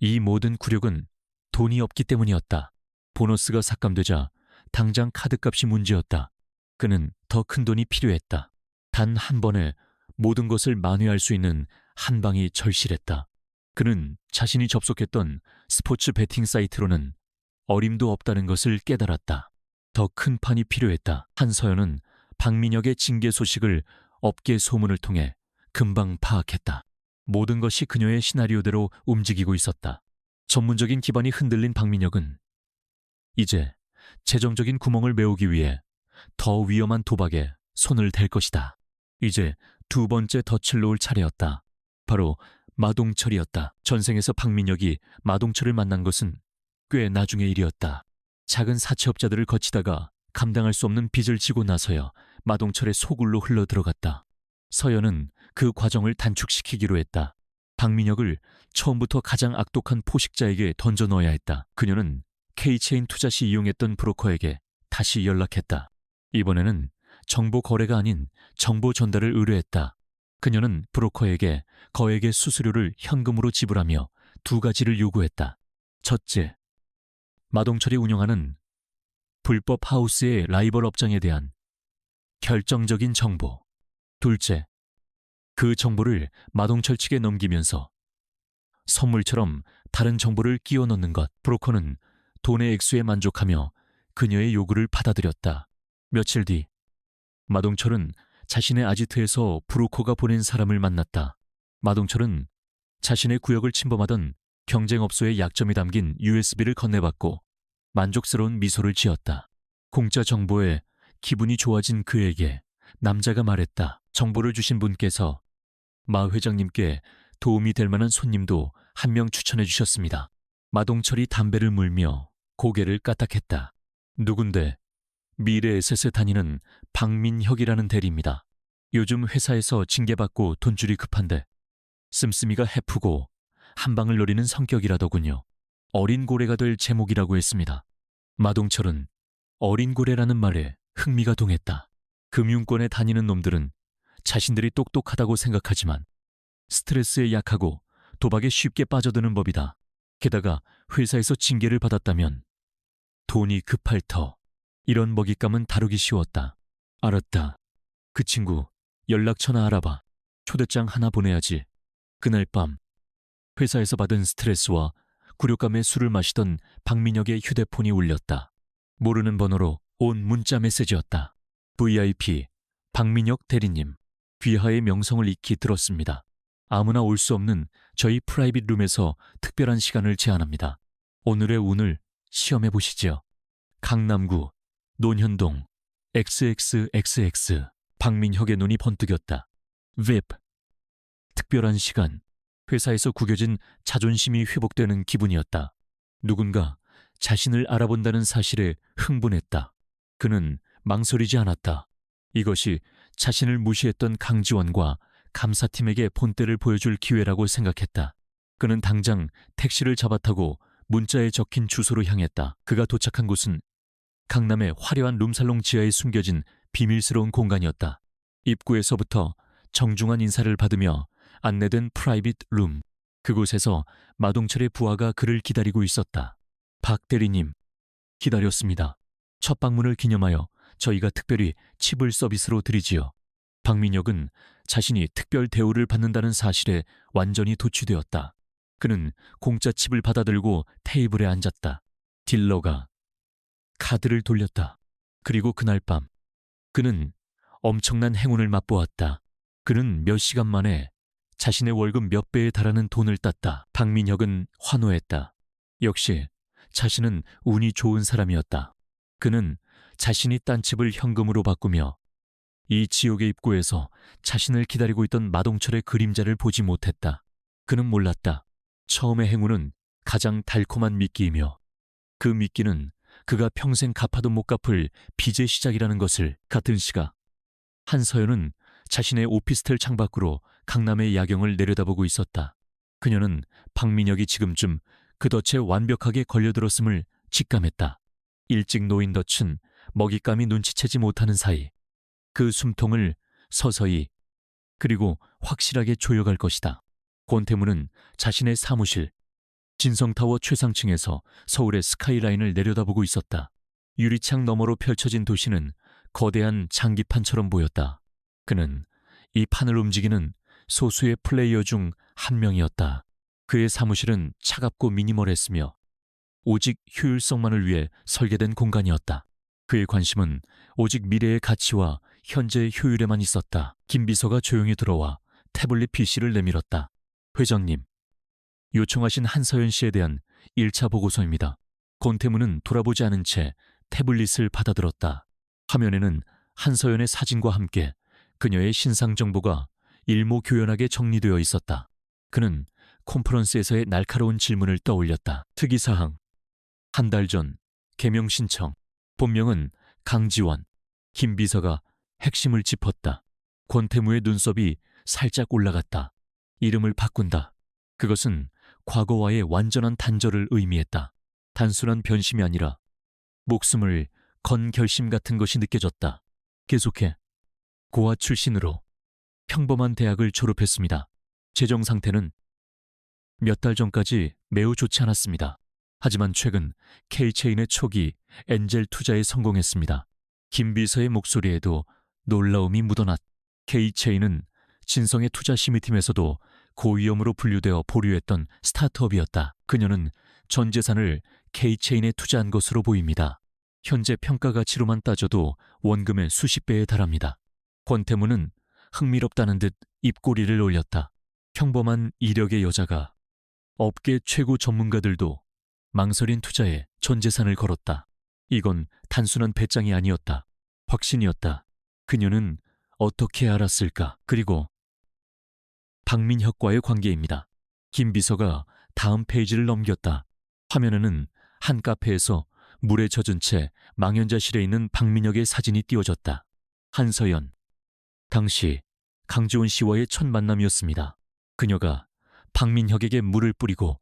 이 모든 굴욕은 돈이 없기 때문이었다. 보너스가 삭감되자 당장 카드값이 문제였다. 그는 더 큰 돈이 필요했다. 단 한 번에 모든 것을 만회할 수 있는 한 방이 절실했다. 그는 자신이 접속했던 스포츠 베팅 사이트로는 어림도 없다는 것을 깨달았다. 더 큰 판이 필요했다. 한서연은 박민혁의 징계 소식을 업계 소문을 통해 금방 파악했다. 모든 것이 그녀의 시나리오대로 움직이고 있었다. 전문적인 기반이 흔들린 박민혁은 이제 재정적인 구멍을 메우기 위해 더 위험한 도박에 손을 댈 것이다. 이제 두 번째 덫을 놓을 차례였다. 바로 마동철이었다. 전생에서 박민혁이 마동철을 만난 것은 꽤 나중의 일이었다. 작은 사채업자들을 거치다가 감당할 수 없는 빚을 지고 나서야 마동철의 소굴로 흘러들어갔다. 서연은 그 과정을 단축시키기로 했다. 박민혁을 처음부터 가장 악독한 포식자에게 던져 넣어야 했다. 그녀는 K체인 투자 시 이용했던 브로커에게 다시 연락했다. 이번에는 정보 거래가 아닌 정보 전달을 의뢰했다. 그녀는 브로커에게 거액의 수수료를 현금으로 지불하며 두 가지를 요구했다. 첫째, 마동철이 운영하는 불법 하우스의 라이벌 업장에 대한 결정적인 정보. 둘째, 그 정보를 마동철 측에 넘기면서 선물처럼 다른 정보를 끼워 넣는 것. 브로커는 돈의 액수에 만족하며 그녀의 요구를 받아들였다. 며칠 뒤 마동철은 자신의 아지트에서 브로커가 보낸 사람을 만났다. 마동철은 자신의 구역을 침범하던 경쟁업소의 약점이 담긴 USB를 건네받고 만족스러운 미소를 지었다. 공짜 정보에 기분이 좋아진 그에게 남자가 말했다. 정보를 주신 분께서 마 회장님께 도움이 될 만한 손님도 한 명 추천해 주셨습니다. 마동철이 담배를 물며 고개를 까딱했다. 누군데? 미래에셋에 다니는 박민혁이라는 대리입니다. 요즘 회사에서 징계받고 돈줄이 급한데 씀씀이가 해프고 한 방을 노리는 성격이라더군요. 어린 고래가 될 제목이라고 했습니다. 마동철은 어린 고래라는 말에 흥미가 동했다. 금융권에 다니는 놈들은 자신들이 똑똑하다고 생각하지만 스트레스에 약하고 도박에 쉽게 빠져드는 법이다. 게다가 회사에서 징계를 받았다면 돈이 급할 터. 이런 먹잇감은 다루기 쉬웠다. 알았다. 그 친구 연락처나 알아봐. 초대장 하나 보내야지. 그날 밤 회사에서 받은 스트레스와 굴욕감에 술을 마시던 박민혁의 휴대폰이 울렸다. 모르는 번호로 온 문자 메시지였다. VIP 박민혁 대리님, 귀하의 명성을 익히 들었습니다. 아무나 올 수 없는 저희 프라이빗 룸에서 특별한 시간을 제안합니다. 오늘의 운을 시험해 보시지요. 강남구 논현동 XXXX. 박민혁의 눈이 번뜩였다. VIP. 특별한 시간. 회사에서 구겨진 자존심이 회복되는 기분이었다. 누군가 자신을 알아본다는 사실에 흥분했다. 그는 망설이지 않았다. 이것이 자신을 무시했던 강지원과 감사팀에게 본때를 보여줄 기회라고 생각했다. 그는 당장 택시를 잡아타고 문자에 적힌 주소로 향했다. 그가 도착한 곳은 강남의 화려한 룸살롱 지하에 숨겨진 비밀스러운 공간이었다. 입구에서부터 정중한 인사를 받으며 안내된 프라이빗 룸. 그곳에서 마동철의 부하가 그를 기다리고 있었다. 박 대리님, 기다렸습니다. 첫 방문을 기념하여 저희가 특별히 칩을 서비스로 드리지요. 박민혁은 자신이 특별 대우를 받는다는 사실에 완전히 도취되었다. 그는 공짜 칩을 받아들고 테이블에 앉았다. 딜러가 카드를 돌렸다. 그리고 그날 밤 그는 엄청난 행운을 맛보았다. 그는 몇 시간 만에 자신의 월급 몇 배에 달하는 돈을 땄다. 박민혁은 환호했다. 역시 자신은 운이 좋은 사람이었다. 그는 자신이 딴 칩을 현금으로 바꾸며 이 지옥의 입구에서 자신을 기다리고 있던 마동철의 그림자를 보지 못했다. 그는 몰랐다. 처음의 행운은 가장 달콤한 미끼이며 그 미끼는 그가 평생 갚아도 못 갚을 빚의 시작이라는 것을. 같은 시각 한서연은 자신의 오피스텔 창밖으로 강남의 야경을 내려다보고 있었다. 그녀는 박민혁이 지금쯤 그 덫에 완벽하게 걸려들었음을 직감했다. 일찍 놓인 덫은 먹잇감이 눈치채지 못하는 사이 그 숨통을 서서히 그리고 확실하게 조여갈 것이다. 권태무는 자신의 사무실, 진성타워 최상층에서 서울의 스카이라인을 내려다보고 있었다. 유리창 너머로 펼쳐진 도시는 거대한 장기판처럼 보였다. 그는 이 판을 움직이는 소수의 플레이어 중 한 명이었다. 그의 사무실은 차갑고 미니멀했으며 오직 효율성만을 위해 설계된 공간이었다. 그의 관심은 오직 미래의 가치와 현재의 효율에만 있었다. 김 비서가 조용히 들어와 태블릿 PC를 내밀었다. 회장님, 요청하신 한서연 씨에 대한 1차 보고서입니다. 권태무는 돌아보지 않은 채 태블릿을 받아들었다. 화면에는 한서연의 사진과 함께 그녀의 신상 정보가 일목요연하게 정리되어 있었다. 그는 콘퍼런스에서의 날카로운 질문을 떠올렸다. 특이사항, 한 달 전 개명 신청, 본명은 강지원. 김 비서가 핵심을 짚었다. 권태무의 눈썹이 살짝 올라갔다. 이름을 바꾼다. 그것은 과거와의 완전한 단절을 의미했다. 단순한 변심이 아니라 목숨을 건 결심 같은 것이 느껴졌다. 계속해. 고아 출신으로 평범한 대학을 졸업했습니다. 재정 상태는 몇 달 전까지 매우 좋지 않았습니다. 하지만 최근 K체인의 초기 엔젤 투자에 성공했습니다. 김 비서의 목소리에도 놀라움이 묻어났. K체인은 진성의 투자 심의팀에서도 고위험으로 분류되어 보류했던 스타트업이었다. 그녀는 전 재산을 K체인에 투자한 것으로 보입니다. 현재 평가 가치로만 따져도 원금의 수십 배에 달합니다. 권태무는 흥미롭다는 듯 입꼬리를 올렸다. 평범한 이력의 여자가 업계 최고 전문가들도 망설인 투자에 전 재산을 걸었다. 이건 단순한 배짱이 아니었다. 확신이었다. 그녀는 어떻게 알았을까? 그리고 박민혁과의 관계입니다. 김 비서가 다음 페이지를 넘겼다. 화면에는 한 카페에서 물에 젖은 채 망연자실해 있는 박민혁의 사진이 띄워졌다. 한서연. 당시 강지원 씨와의 첫 만남이었습니다. 그녀가 박민혁에게 물을 뿌리고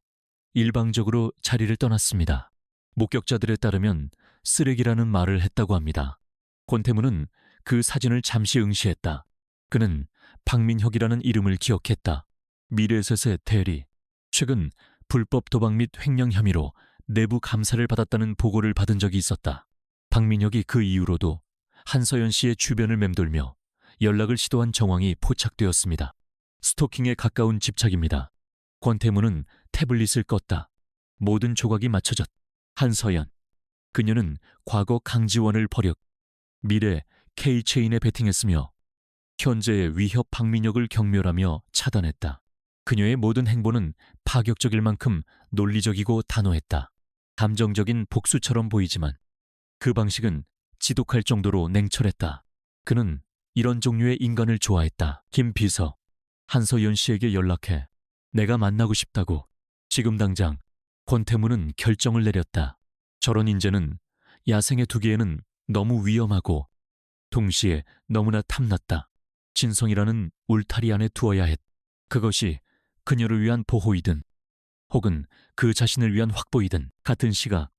일방적으로 자리를 떠났습니다. 목격자들에 따르면 쓰레기라는 말을 했다고 합니다. 권태무는 그 사진을 잠시 응시했다. 그는 박민혁이라는 이름을 기억했다. 미래에셋의 대리. 최근 불법 도박 및 횡령 혐의로 내부 감사를 받았다는 보고를 받은 적이 있었다. 박민혁이 그 이후로도 한서연 씨의 주변을 맴돌며 연락을 시도한 정황이 포착되었습니다. 스토킹에 가까운 집착입니다. 권태무는 태블릿을 껐다. 모든 조각이 맞춰졌. 한서연. 그녀는 과거 강지원을 버렸. 미래 K체인에 베팅했으며 현재의 위협 박민혁을 경멸하며 차단했다. 그녀의 모든 행보는 파격적일 만큼 논리적이고 단호했다. 감정적인 복수처럼 보이지만 그 방식은 지독할 정도로 냉철했다. 그는 이런 종류의 인간을 좋아했다. 김 비서, 한서연 씨에게 연락해. 내가 만나고 싶다고. 지금 당장. 권태무는 결정을 내렸다. 저런 인재는 야생에 두기에는 너무 위험하고 동시에 너무나 탐났다. 진성이라는 울타리 안에 두어야 했. 그것이 그녀를 위한 보호이든 혹은 그 자신을 위한 확보이든. 같은 시각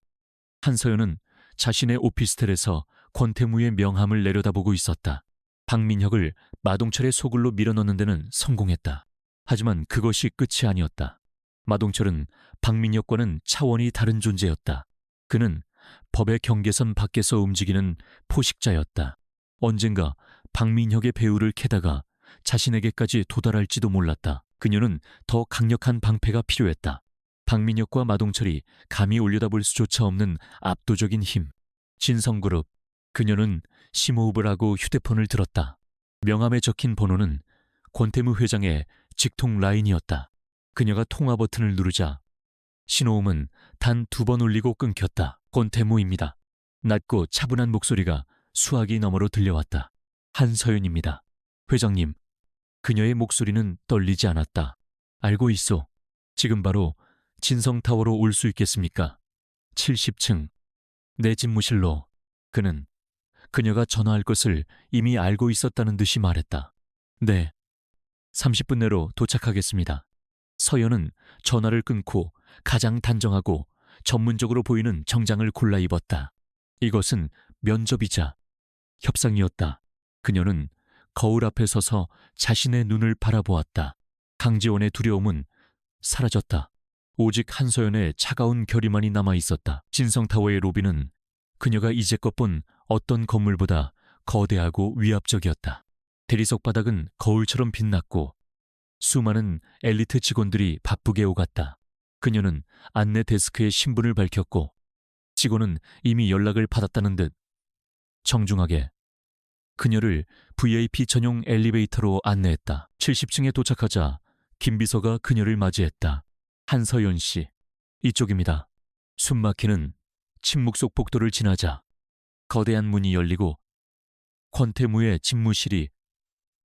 한서연은 자신의 오피스텔에서 권태무의 명함을 내려다보고 있었다. 박민혁을 마동철의 소굴로 밀어넣는 데는 성공했다. 하지만 그것이 끝이 아니었다. 마동철은 박민혁과는 차원이 다른 존재였다. 그는 법의 경계선 밖에서 움직이는 포식자였다. 언젠가 박민혁의 배후를 캐다가 자신에게까지 도달할지도 몰랐다. 그녀는 더 강력한 방패가 필요했다. 박민혁과 마동철이 감히 올려다볼 수조차 없는 압도적인 힘. 진성그룹. 그녀는 심호흡을 하고 휴대폰을 들었다. 명함에 적힌 번호는 권태무 회장의 직통 라인이었다. 그녀가 통화 버튼을 누르자 신호음은 단 2번 울리고 끊겼다. 권태무입니다. 낮고 차분한 목소리가 수화기 너머로 들려왔다. 한서연입니다. 회장님. 그녀의 목소리는 떨리지 않았다. 알고 있소. 지금 바로 진성타워로 올 수 있겠습니까? 70층. 내 집무실로. 그는 그녀가 전화할 것을 이미 알고 있었다는 듯이 말했다. 네. 30분 내로 도착하겠습니다. 서연은 전화를 끊고 가장 단정하고 전문적으로 보이는 정장을 골라 입었다. 이것은 면접이자 협상이었다. 그녀는 거울 앞에 서서 자신의 눈을 바라보았다. 강지원의 두려움은 사라졌다. 오직 한서연의 차가운 결의만이 남아 있었다. 진성타워의 로비는 그녀가 이제껏 본 어떤 건물보다 거대하고 위압적이었다. 대리석 바닥은 거울처럼 빛났고 수많은 엘리트 직원들이 바쁘게 오갔다. 그녀는 안내 데스크에 신분을 밝혔고 직원은 이미 연락을 받았다는 듯 정중하게 그녀를 VIP 전용 엘리베이터로 안내했다. 70층에 도착하자 김 비서가 그녀를 맞이했다. 한서연 씨, 이쪽입니다. 숨막히는 침묵 속 복도를 지나자 거대한 문이 열리고 권태무의 집무실이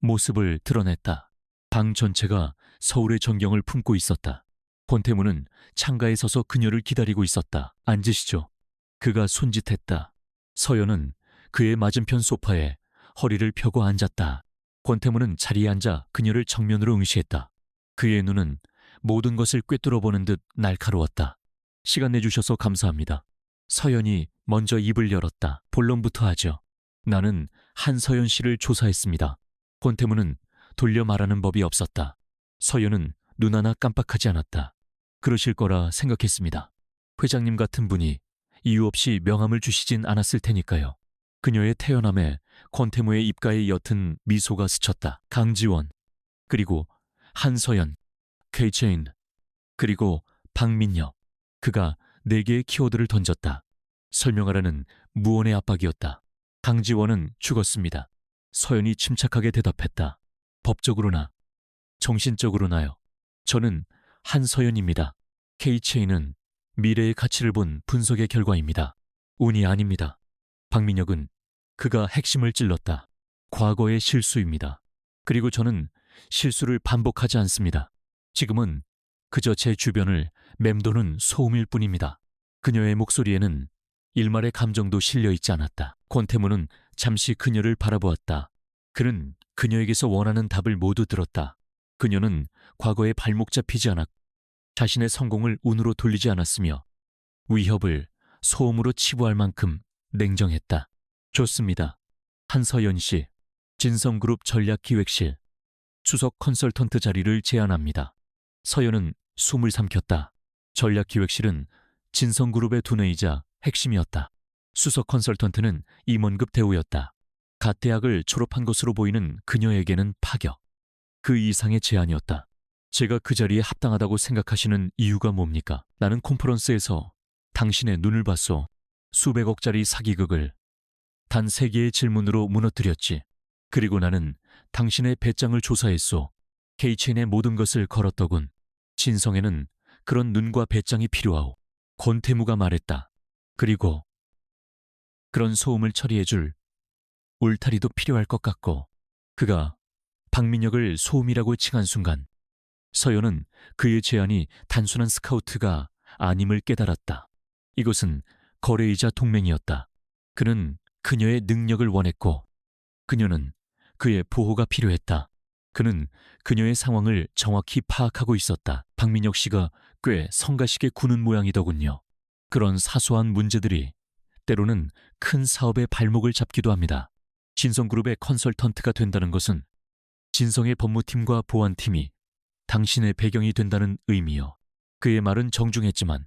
모습을 드러냈다. 방 전체가 서울의 전경을 품고 있었다. 권태무는 창가에 서서 그녀를 기다리고 있었다. 앉으시죠. 그가 손짓했다. 서연은 그의 맞은편 소파에 허리를 펴고 앉았다. 권태무는 자리에 앉아 그녀를 정면으로 응시했다. 그의 눈은 모든 것을 꿰뚫어 보는 듯 날카로웠다. 시간 내주셔서 감사합니다. 서연이 먼저 입을 열었다. 본론부터 하죠. 나는 한서연 씨를 조사했습니다. 권태무는 돌려 말하는 법이 없었다. 서연은 눈 하나 깜빡하지 않았다. 그러실 거라 생각했습니다. 회장님 같은 분이 이유 없이 명함을 주시진 않았을 테니까요. 그녀의 태연함에 권태무의 입가에 옅은 미소가 스쳤다. 강지원, 그리고 한서연, K체인, 그리고 박민혁. 그가 4개의 키워드를 던졌다. 설명하라는 무언의 압박이었다. 강지원은 죽었습니다. 서연이 침착하게 대답했다. 법적으로나 정신적으로나요. 저는 한서연입니다. K체인은 미래의 가치를 본 분석의 결과입니다. 운이 아닙니다. 박민혁은 그가 핵심을 찔렀다. 과거의 실수입니다. 그리고 저는 실수를 반복하지 않습니다. 지금은 그저 제 주변을 맴도는 소음일 뿐입니다. 그녀의 목소리에는 일말의 감정도 실려 있지 않았다. 권태무는 잠시 그녀를 바라보았다. 그는 그녀에게서 원하는 답을 모두 들었다. 그녀는 과거에 발목 잡히지 않았고 자신의 성공을 운으로 돌리지 않았으며 위협을 소음으로 치부할 만큼 냉정했다. 좋습니다. 한서연 씨, 진성그룹 전략기획실 수석 컨설턴트 자리를 제안합니다. 서연은 숨을 삼켰다. 전략기획실은 진성그룹의 두뇌이자 핵심이었다. 수석 컨설턴트는 임원급 대우였다. 갓 대학을 졸업한 것으로 보이는 그녀에게는 파격. 그 이상의 제안이었다. 제가 그 자리에 합당하다고 생각하시는 이유가 뭡니까? 나는 콘퍼런스에서 당신의 눈을 봤소. 수백억짜리 사기극을 단 3개의 질문으로 무너뜨렸지. 그리고 나는 당신의 배짱을 조사했소. K체인의 모든 것을 걸었더군. 진성에는 그런 눈과 배짱이 필요하오. 권태무가 말했다. 그리고 그런 소음을 처리해줄 울타리도 필요할 것 같고. 그가 박민혁을 소음이라고 칭한 순간 서연은 그의 제안이 단순한 스카우트가 아님을 깨달았다. 이것은 거래이자 동맹이었다. 그는 그녀의 능력을 원했고 그녀는 그의 보호가 필요했다. 그는 그녀의 상황을 정확히 파악하고 있었다. 박민혁 씨가 꽤 성가시게 구는 모양이더군요. 그런 사소한 문제들이 때로는 큰 사업의 발목을 잡기도 합니다. 진성그룹의 컨설턴트가 된다는 것은 진성의 법무팀과 보안팀이 당신의 배경이 된다는 의미요. 그의 말은 정중했지만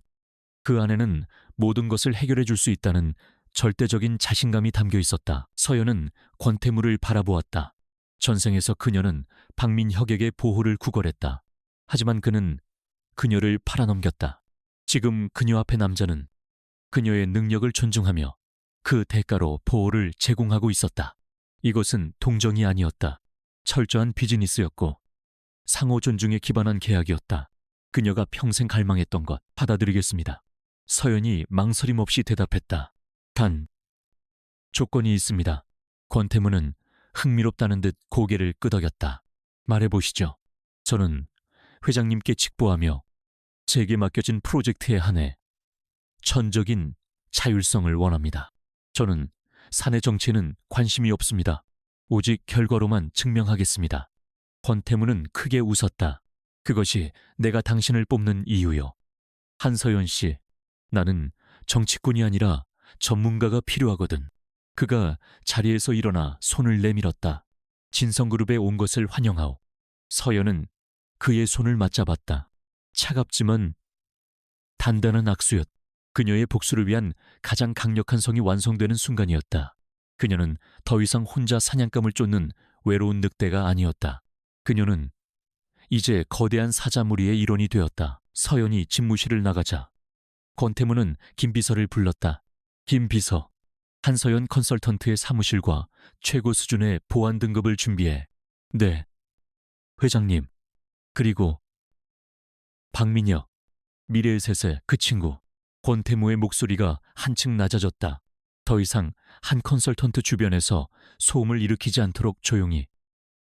그 안에는 모든 것을 해결해 줄 수 있다는 절대적인 자신감이 담겨 있었다. 서연은 권태무를 바라보았다. 전생에서 그녀는 박민혁에게 보호를 구걸했다. 하지만 그는 그녀를 팔아넘겼다. 지금 그녀 앞의 남자는 그녀의 능력을 존중하며 그 대가로 보호를 제공하고 있었다. 이것은 동정이 아니었다. 철저한 비즈니스였고 상호 존중에 기반한 계약이었다. 그녀가 평생 갈망했던 것 받아들이겠습니다. 서연이 망설임 없이 대답했다. 단, 조건이 있습니다. 권태무는 흥미롭다는 듯 고개를 끄덕였다. 말해보시죠. 저는 회장님께 직보하며 제게 맡겨진 프로젝트에 한해 천적인 자율성을 원합니다. 저는 사내 정치에는 관심이 없습니다. 오직 결과로만 증명하겠습니다. 권태무는 크게 웃었다. 그것이 내가 당신을 뽑는 이유요. 한서연 씨, 나는 정치꾼이 아니라 전문가가 필요하거든. 그가 자리에서 일어나 손을 내밀었다. 진성그룹에 온 것을 환영하오. 서연은 그의 손을 맞잡았다. 차갑지만 단단한 악수였. 그녀의 복수를 위한 가장 강력한 성이 완성되는 순간이었다. 그녀는 더 이상 혼자 사냥감을 쫓는 외로운 늑대가 아니었다. 그녀는 이제 거대한 사자무리의 일원이 되었다. 서연이 집무실을 나가자 권태무는 김비서를 불렀다. 김비서, 한서연 컨설턴트의 사무실과 최고 수준의 보안 등급을 준비해. 네, 회장님. 그리고 박민혁, 미래의 셋의 그 친구. 권태무의 목소리가 한층 낮아졌다. 더 이상 한 컨설턴트 주변에서 소음을 일으키지 않도록 조용히,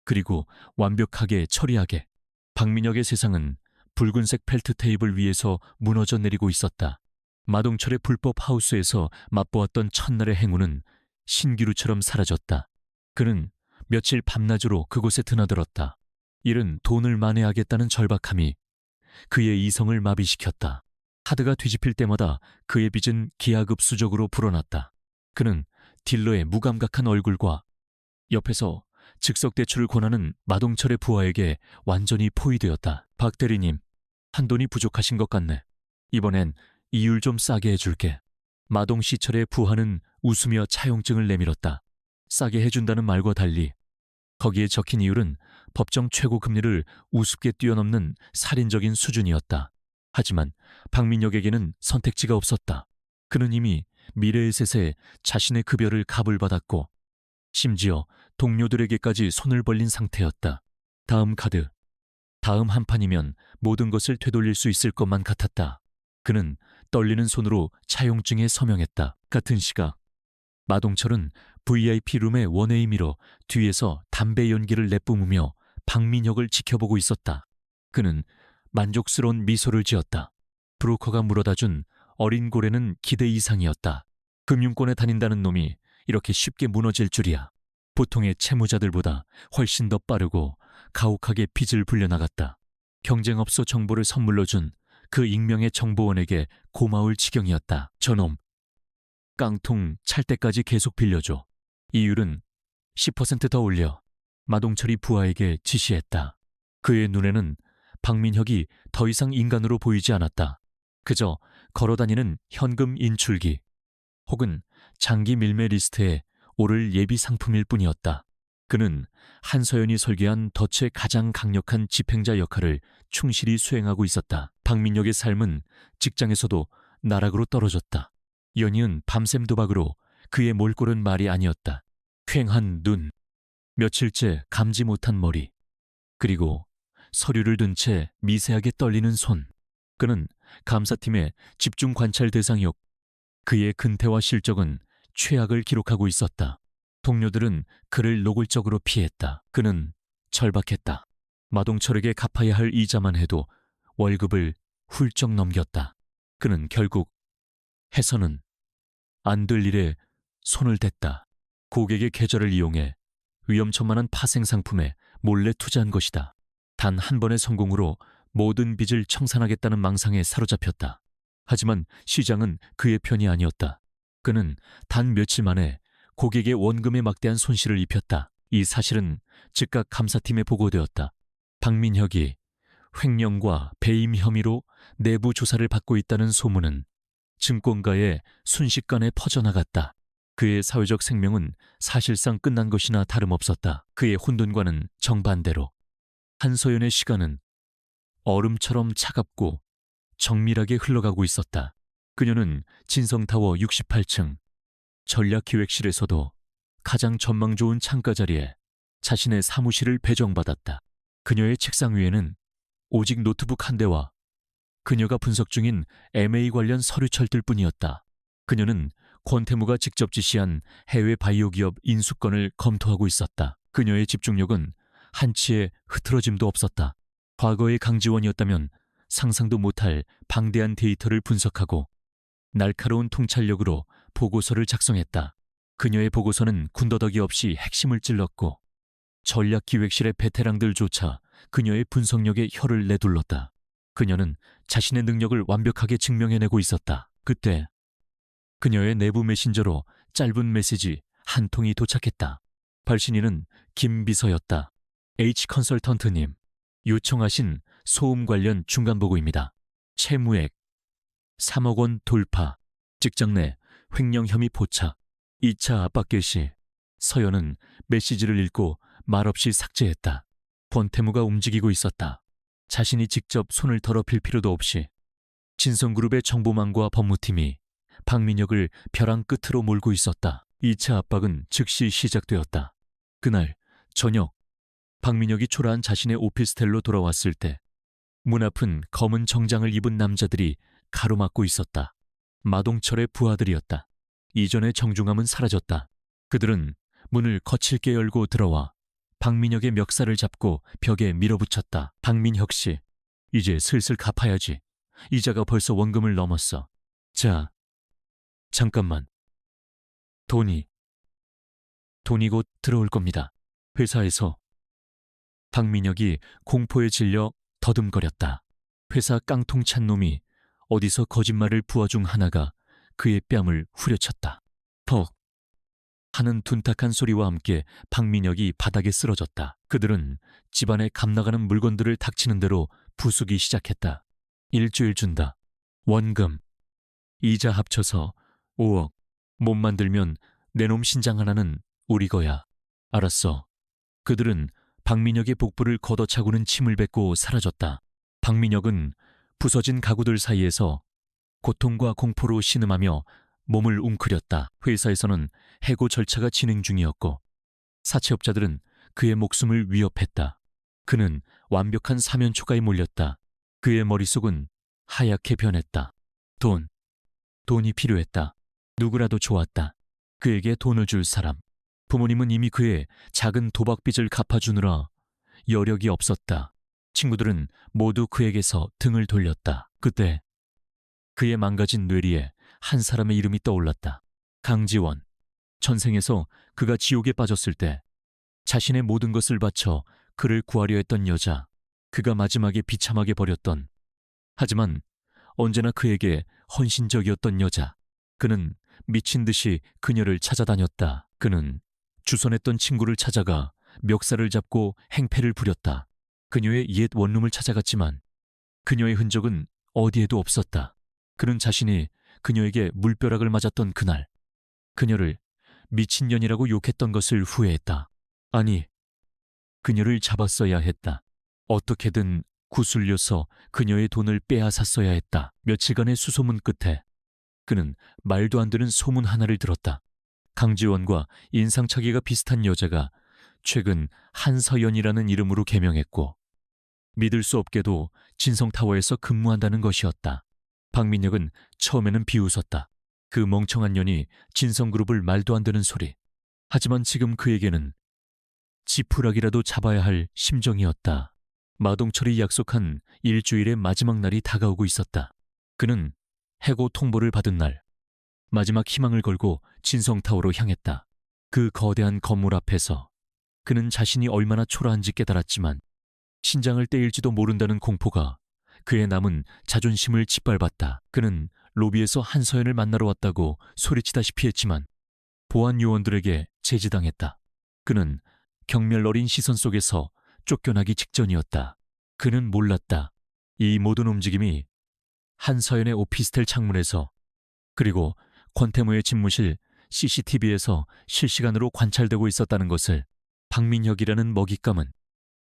그리고 완벽하게 처리하게. 박민혁의 세상은 붉은색 펠트 테이블 위에서 무너져 내리고 있었다. 마동철의 불법 하우스에서 맛보았던 첫날의 행운은 신기루처럼 사라졌다. 그는 며칠 밤낮으로 그곳에 드나들었다. 일은 돈을 만회하겠다는 절박함이 그의 이성을 마비시켰다. 카드가 뒤집힐 때마다 그의 빚은 기하급수적으로 불어났다. 그는 딜러의 무감각한 얼굴과 옆에서 즉석대출을 권하는 마동철의 부하에게 완전히 포위되었다. 박 대리님, 한돈이 부족하신 것 같네. 이번엔 이율 좀 싸게 해줄게. 마동시철의 부하는 웃으며 차용증을 내밀었다. 싸게 해준다는 말과 달리 거기에 적힌 이율은 법정 최고 금리를 우습게 뛰어넘는 살인적인 수준이었다. 하지만 박민혁에게는 선택지가 없었다. 그는 이미 미래의 셋에 자신의 급여를 갑을 받았고 심지어 동료들에게까지 손을 벌린 상태였다. 다음 카드, 다음 한 판이면 모든 것을 되돌릴 수 있을 것만 같았다. 그는 떨리는 손으로 차용증에 서명했다. 같은 시각 마동철은 VIP룸의 원웨이미러 뒤에서 담배 연기를 내뿜으며 박민혁을 지켜보고 있었다. 그는 만족스러운 미소를 지었다. 브로커가 물어다준 어린 고래는 기대 이상이었다. 금융권에 다닌다는 놈이 이렇게 쉽게 무너질 줄이야. 보통의 채무자들보다 훨씬 더 빠르고 가혹하게 빚을 불려나갔다. 경쟁업소 정보를 선물로 준 그 익명의 정보원에게 고마울 지경이었다. 저놈, 깡통 찰 때까지 계속 빌려줘. 이율은 10%더 올려. 마동철이 부하에게 지시했다. 그의 눈에는 박민혁이 더 이상 인간으로 보이지 않았다. 그저 걸어다니는 현금 인출기 혹은 장기 밀매 리스트에 오를 예비 상품일 뿐이었다. 그는 한서연이 설계한 덫의 가장 강력한 집행자 역할을 충실히 수행하고 있었다. 박민혁의 삶은 직장에서도 나락으로 떨어졌다. 연이은 밤샘 도박으로 그의 몰골은 말이 아니었다. 퀭한 눈, 며칠째 감지 못한 머리, 그리고 서류를 든 채 미세하게 떨리는 손. 그는 감사팀의 집중 관찰 대상이었고 그의 근태와 실적은 최악을 기록하고 있었다. 동료들은 그를 노골적으로 피했다. 그는 절박했다. 마동철에게 갚아야 할 이자만 해도 월급을 훌쩍 넘겼다. 그는 결국 해서는 안 될 일에 손을 댔다. 고객의 계좌를 이용해 위험천만한 파생 상품에 몰래 투자한 것이다. 단 한 번의 성공으로 모든 빚을 청산하겠다는 망상에 사로잡혔다. 하지만 시장은 그의 편이 아니었다. 그는 단 며칠 만에 고객의 원금에 막대한 손실을 입혔다. 이 사실은 즉각 감사팀에 보고되었다. 박민혁이 횡령과 배임 혐의로 내부 조사를 받고 있다는 소문은 증권가에 순식간에 퍼져나갔다. 그의 사회적 생명은 사실상 끝난 것이나 다름없었다. 그의 혼돈과는 정반대로 한서연의 시간은 얼음처럼 차갑고 정밀하게 흘러가고 있었다. 그녀는 진성타워 68층 전략기획실에서도 가장 전망 좋은 창가 자리에 자신의 사무실을 배정받았다. 그녀의 책상 위에는 오직 노트북 한 대와 그녀가 분석 중인 MA 관련 서류철들 뿐이었다. 그녀는 권태무가 직접 지시한 해외 바이오 기업 인수권을 검토하고 있었다. 그녀의 집중력은 한치의 흐트러짐도 없었다. 과거의 강지원이었다면 상상도 못할 방대한 데이터를 분석하고 날카로운 통찰력으로 보고서를 작성했다. 그녀의 보고서는 군더더기 없이 핵심을 찔렀고 전략기획실의 베테랑들조차 그녀의 분석력에 혀를 내둘렀다. 그녀는 자신의 능력을 완벽하게 증명해내고 있었다. 그때 그녀의 내부 메신저로 짧은 메시지 한 통이 도착했다. 발신인은 김 비서였다. H 컨설턴트님, 요청하신 소음 관련 중간보고입니다. 채무액 3억 원 돌파, 직장 내 횡령 혐의 포착, 2차 압박 개시. 서연은 메시지를 읽고 말없이 삭제했다. 권태무가 움직이고 있었다. 자신이 직접 손을 더럽힐 필요도 없이 진성그룹의 정보망과 법무팀이 박민혁을 벼랑 끝으로 몰고 있었다. 2차 압박은 즉시 시작되었다. 그날 저녁, 박민혁이 초라한 자신의 오피스텔로 돌아왔을 때 문 앞은 검은 정장을 입은 남자들이 가로막고 있었다. 마동철의 부하들이었다. 이전의 정중함은 사라졌다. 그들은 문을 거칠게 열고 들어와 박민혁의 멱살을 잡고 벽에 밀어붙였다. 박민혁 씨, 이제 슬슬 갚아야지. 이자가 벌써 원금을 넘었어. 자, 잠깐만. 돈이 곧 들어올 겁니다. 회사에서. 박민혁이 공포에 질려 더듬거렸다. 회사 깡통 찬 놈이 어디서 거짓말을 부어중 하나가 그의 뺨을 후려쳤다. 퍽 하는 둔탁한 소리와 함께 박민혁이 바닥에 쓰러졌다. 그들은 집안에 값나가는 물건들을 닥치는 대로 부수기 시작했다. 일주일 준다. 원금, 이자 합쳐서 5억. 못 만들면 내 놈 신장 하나는 우리 거야. 알았어. 그들은 박민혁의 복부를 걷어차고는 침을 뱉고 사라졌다. 박민혁은 부서진 가구들 사이에서 고통과 공포로 신음하며 몸을 웅크렸다. 회사에서는 해고 절차가 진행 중이었고 사채업자들은 그의 목숨을 위협했다. 그는 완벽한 사면초가에 몰렸다. 그의 머릿속은 하얗게 변했다. 돈이 필요했다. 누구라도 좋았다. 그에게 돈을 줄 사람. 부모님은 이미 그의 작은 도박빚을 갚아주느라 여력이 없었다. 친구들은 모두 그에게서 등을 돌렸다. 그때 그의 망가진 뇌리에 한 사람의 이름이 떠올랐다. 강지원. 전생에서 그가 지옥에 빠졌을 때 자신의 모든 것을 바쳐 그를 구하려 했던 여자. 그가 마지막에 비참하게 버렸던, 하지만 언제나 그에게 헌신적이었던 여자. 그는 미친 듯이 그녀를 찾아다녔다. 그는 주선했던 친구를 찾아가 멱살을 잡고 행패를 부렸다. 그녀의 옛 원룸을 찾아갔지만 그녀의 흔적은 어디에도 없었다. 그는 자신이 그녀에게 물벼락을 맞았던 그날, 그녀를 미친년이라고 욕했던 것을 후회했다. 아니, 그녀를 잡았어야 했다. 어떻게든 구슬려서 그녀의 돈을 빼앗았어야 했다. 며칠간의 수소문 끝에 그는 말도 안 되는 소문 하나를 들었다. 강지원과 인상착의가 비슷한 여자가 최근 한서연이라는 이름으로 개명했고 믿을 수 없게도 진성타워에서 근무한다는 것이었다. 박민혁은 처음에는 비웃었다. 그 멍청한 년이 진성그룹을 말도 안 되는 소리. 하지만 지금 그에게는 지푸라기라도 잡아야 할 심정이었다. 마동철이 약속한 일주일의 마지막 날이 다가오고 있었다. 그는 해고 통보를 받은 날, 마지막 희망을 걸고 진성타워로 향했다. 그 거대한 건물 앞에서 그는 자신이 얼마나 초라한지 깨달았지만 신장을 떼일지도 모른다는 공포가 그의 남은 자존심을 짓밟았다. 그는 로비에서 한서연을 만나러 왔다고 소리치다시피 했지만 보안 요원들에게 제지당했다. 그는 경멸 어린 시선 속에서 쫓겨나기 직전이었다. 그는 몰랐다. 이 모든 움직임이 한서연의 오피스텔 창문에서, 그리고 권태무의 집무실 CCTV에서 실시간으로 관찰되고 있었다는 것을. 박민혁이라는 먹잇감은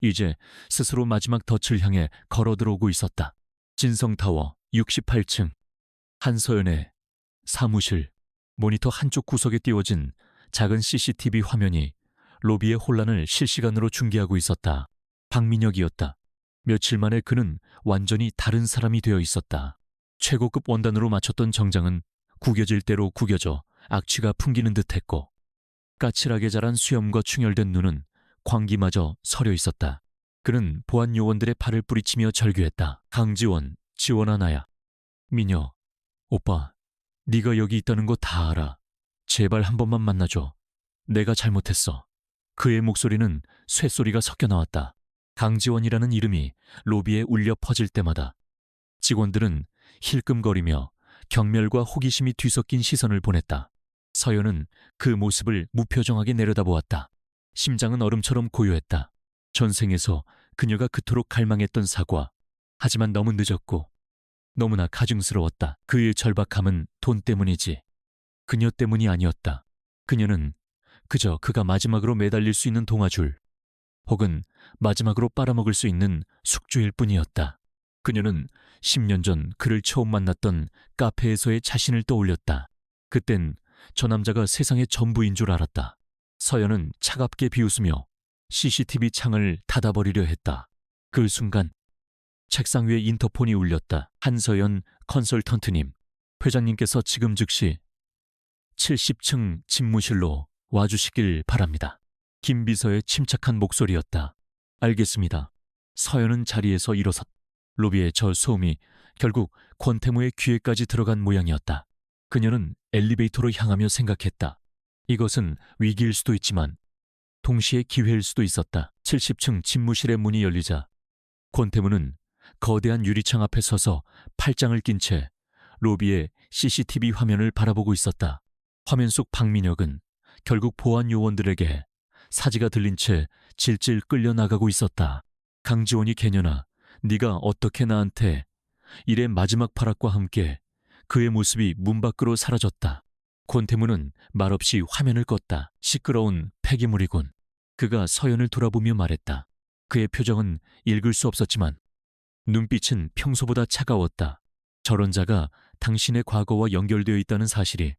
이제 스스로 마지막 덫을 향해 걸어 들어오고 있었다. 진성타워 68층 한서연의 사무실. 모니터 한쪽 구석에 띄워진 작은 CCTV 화면이 로비의 혼란을 실시간으로 중계하고 있었다. 박민혁이었다. 며칠 만에 그는 완전히 다른 사람이 되어 있었다. 최고급 원단으로 맞췄던 정장은 구겨질 대로 구겨져 악취가 풍기는 듯했고 까칠하게 자란 수염과 충혈된 눈은 광기마저 서려 있었다. 그는 보안 요원들의 팔을 뿌리치며 절규했다. 강지원, 지원아 나야. 민혁, 오빠, 네가 여기 있다는 거 다 알아. 제발 한 번만 만나줘. 내가 잘못했어. 그의 목소리는 쇠소리가 섞여 나왔다. 강지원이라는 이름이 로비에 울려 퍼질 때마다 직원들은 힐끔거리며 경멸과 호기심이 뒤섞인 시선을 보냈다. 서연은 그 모습을 무표정하게 내려다보았다. 심장은 얼음처럼 고요했다. 전생에서 그녀가 그토록 갈망했던 사과. 하지만 너무 늦었고 너무나 가증스러웠다. 그의 절박함은 돈 때문이지 그녀 때문이 아니었다. 그녀는 그저 그가 마지막으로 매달릴 수 있는 동아줄 혹은 마지막으로 빨아먹을 수 있는 숙주일 뿐이었다. 그녀는 10년 전 그를 처음 만났던 카페에서의 자신을 떠올렸다. 그땐 저 남자가 세상의 전부인 줄 알았다. 서연은 차갑게 비웃으며 CCTV 창을 닫아버리려 했다. 그 순간 책상 위에 인터폰이 울렸다. 한서연 컨설턴트님, 회장님께서 지금 즉시 70층 집무실로 와주시길 바랍니다. 김 비서의 침착한 목소리였다. 알겠습니다. 서연은 자리에서 일어섰다. 로비의 저 소음이 결국 권태무의 귀에까지 들어간 모양이었다. 그녀는 엘리베이터로 향하며 생각했다. 이것은 위기일 수도 있지만 동시에 기회일 수도 있었다. 70층 집무실의 문이 열리자 권태무는 거대한 유리창 앞에 서서 팔짱을 낀 채 로비의 CCTV 화면을 바라보고 있었다. 화면 속 박민혁은 결국 보안 요원들에게 사지가 들린 채 질질 끌려나가고 있었다. 강지원이 개년아, 네가 어떻게 나한테 일의 마지막 파락과 함께 그의 모습이 문 밖으로 사라졌다. 권태무는 말없이 화면을 껐다. 시끄러운 폐기물이군. 그가 서연을 돌아보며 말했다. 그의 표정은 읽을 수 없었지만 눈빛은 평소보다 차가웠다. 저런 자가 당신의 과거와 연결되어 있다는 사실이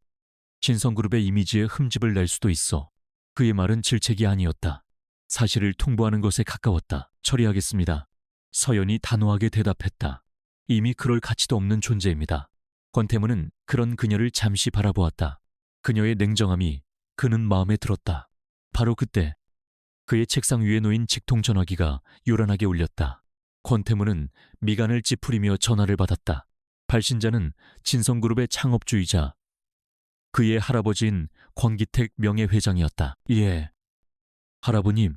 진성그룹의 이미지에 흠집을 낼 수도 있어. 그의 말은 질책이 아니었다. 사실을 통보하는 것에 가까웠다. 처리하겠습니다. 서연이 단호하게 대답했다. 이미 그럴 가치도 없는 존재입니다. 권태무는 그런 그녀를 잠시 바라보았다. 그녀의 냉정함이 그는 마음에 들었다. 바로 그때 그의 책상 위에 놓인 직통전화기가 요란하게 울렸다. 권태무는 미간을 찌푸리며 전화를 받았다. 발신자는 진성그룹의 창업주이자 그의 할아버지인 권기택 명예회장이었다. 예, 할아버님.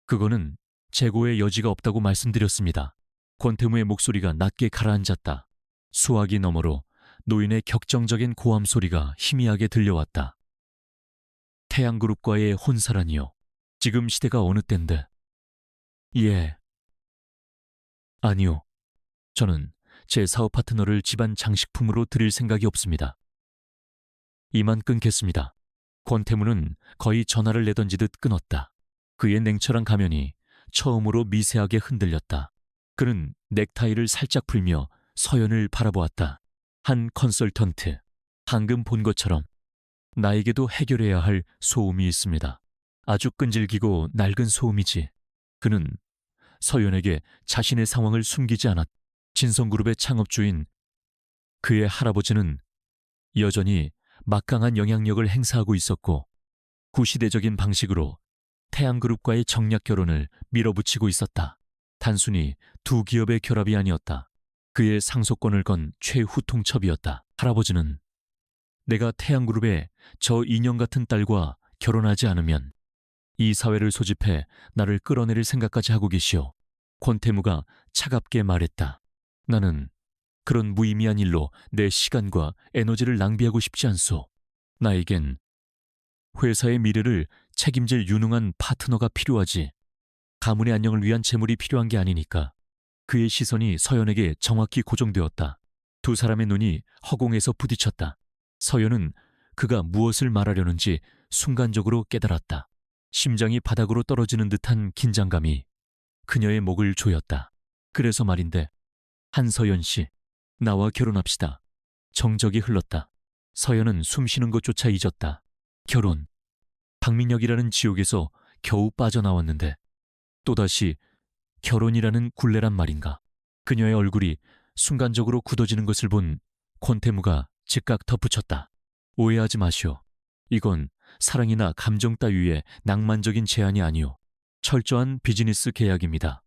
그거는 재고의 여지가 없다고 말씀드렸습니다. 권태무의 목소리가 낮게 가라앉았다. 수화기 너머로 노인의 격정적인 고함 소리가 희미하게 들려왔다. 태양그룹과의 혼사라니요. 지금 시대가 어느 때인데. 예. 아니요. 저는 제 사업 파트너를 집안 장식품으로 드릴 생각이 없습니다. 이만 끊겠습니다. 권태무는 거의 전화를 내던지듯 끊었다. 그의 냉철한 가면이 처음으로 미세하게 흔들렸다. 그는 넥타이를 살짝 풀며 서연을 바라보았다. 한 컨설턴트, 방금 본 것처럼 나에게도 해결해야 할 소음이 있습니다. 아주 끈질기고 낡은 소음이지. 그는 서연에게 자신의 상황을 숨기지 않았다. 진성그룹의 창업주인 그의 할아버지는 여전히 막강한 영향력을 행사하고 있었고 구시대적인 방식으로 태양그룹과의 정략 결혼을 밀어붙이고 있었다. 단순히 두 기업의 결합이 아니었다. 그의 상속권을 건 최후통첩이었다. 할아버지는 내가 태양그룹의 저 인형 같은 딸과 결혼하지 않으면 이 사회를 소집해 나를 끌어내릴 생각까지 하고 계시오. 권태무가 차갑게 말했다. 나는 그런 무의미한 일로 내 시간과 에너지를 낭비하고 싶지 않소. 나에겐 회사의 미래를 책임질 유능한 파트너가 필요하지. 가문의 안녕을 위한 재물이 필요한 게 아니니까. 그의 시선이 서연에게 정확히 고정되었다. 두 사람의 눈이 허공에서 부딪혔다. 서연은 그가 무엇을 말하려는지 순간적으로 깨달았다. 심장이 바닥으로 떨어지는 듯한 긴장감이 그녀의 목을 조였다. 그래서 말인데, 한서연 씨, 나와 결혼합시다. 정적이 흘렀다. 서연은 숨쉬는 것조차 잊었다. 결혼. 박민혁이라는 지옥에서 겨우 빠져나왔는데 또다시 결혼이라는 굴레란 말인가. 그녀의 얼굴이 순간적으로 굳어지는 것을 본 권태무가 즉각 덧붙였다. 오해하지 마시오. 이건 사랑이나 감정 따위의 낭만적인 제안이 아니오. 철저한 비즈니스 계약입니다.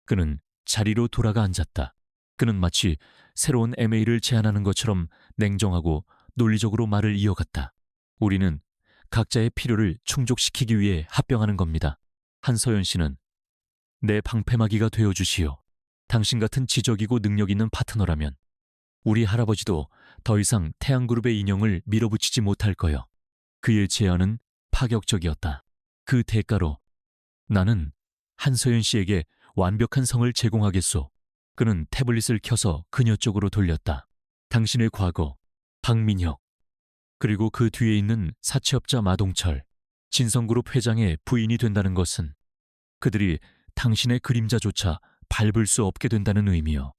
그는 자리로 돌아가 앉았다. 그는 마치 새로운 MA를 제안하는 것처럼 냉정하고 논리적으로 말을 이어갔다. 우리는 각자의 필요를 충족시키기 위해 합병하는 겁니다. 한서연 씨는 내 방패막이가 되어주시오. 당신 같은 지적이고 능력 있는 파트너라면 우리 할아버지도 더 이상 태양그룹의 인형을 밀어붙이지 못할 거요. 그의 제안은 파격적이었다. 그 대가로 나는 한서연 씨에게 완벽한 성을 제공하겠소. 그는 태블릿을 켜서 그녀 쪽으로 돌렸다. 당신의 과거, 박민혁, 그리고 그 뒤에 있는 사채업자 마동철, 진성그룹 회장의 부인이 된다는 것은 그들이 당신의 그림자조차 밟을 수 없게 된다는 의미요.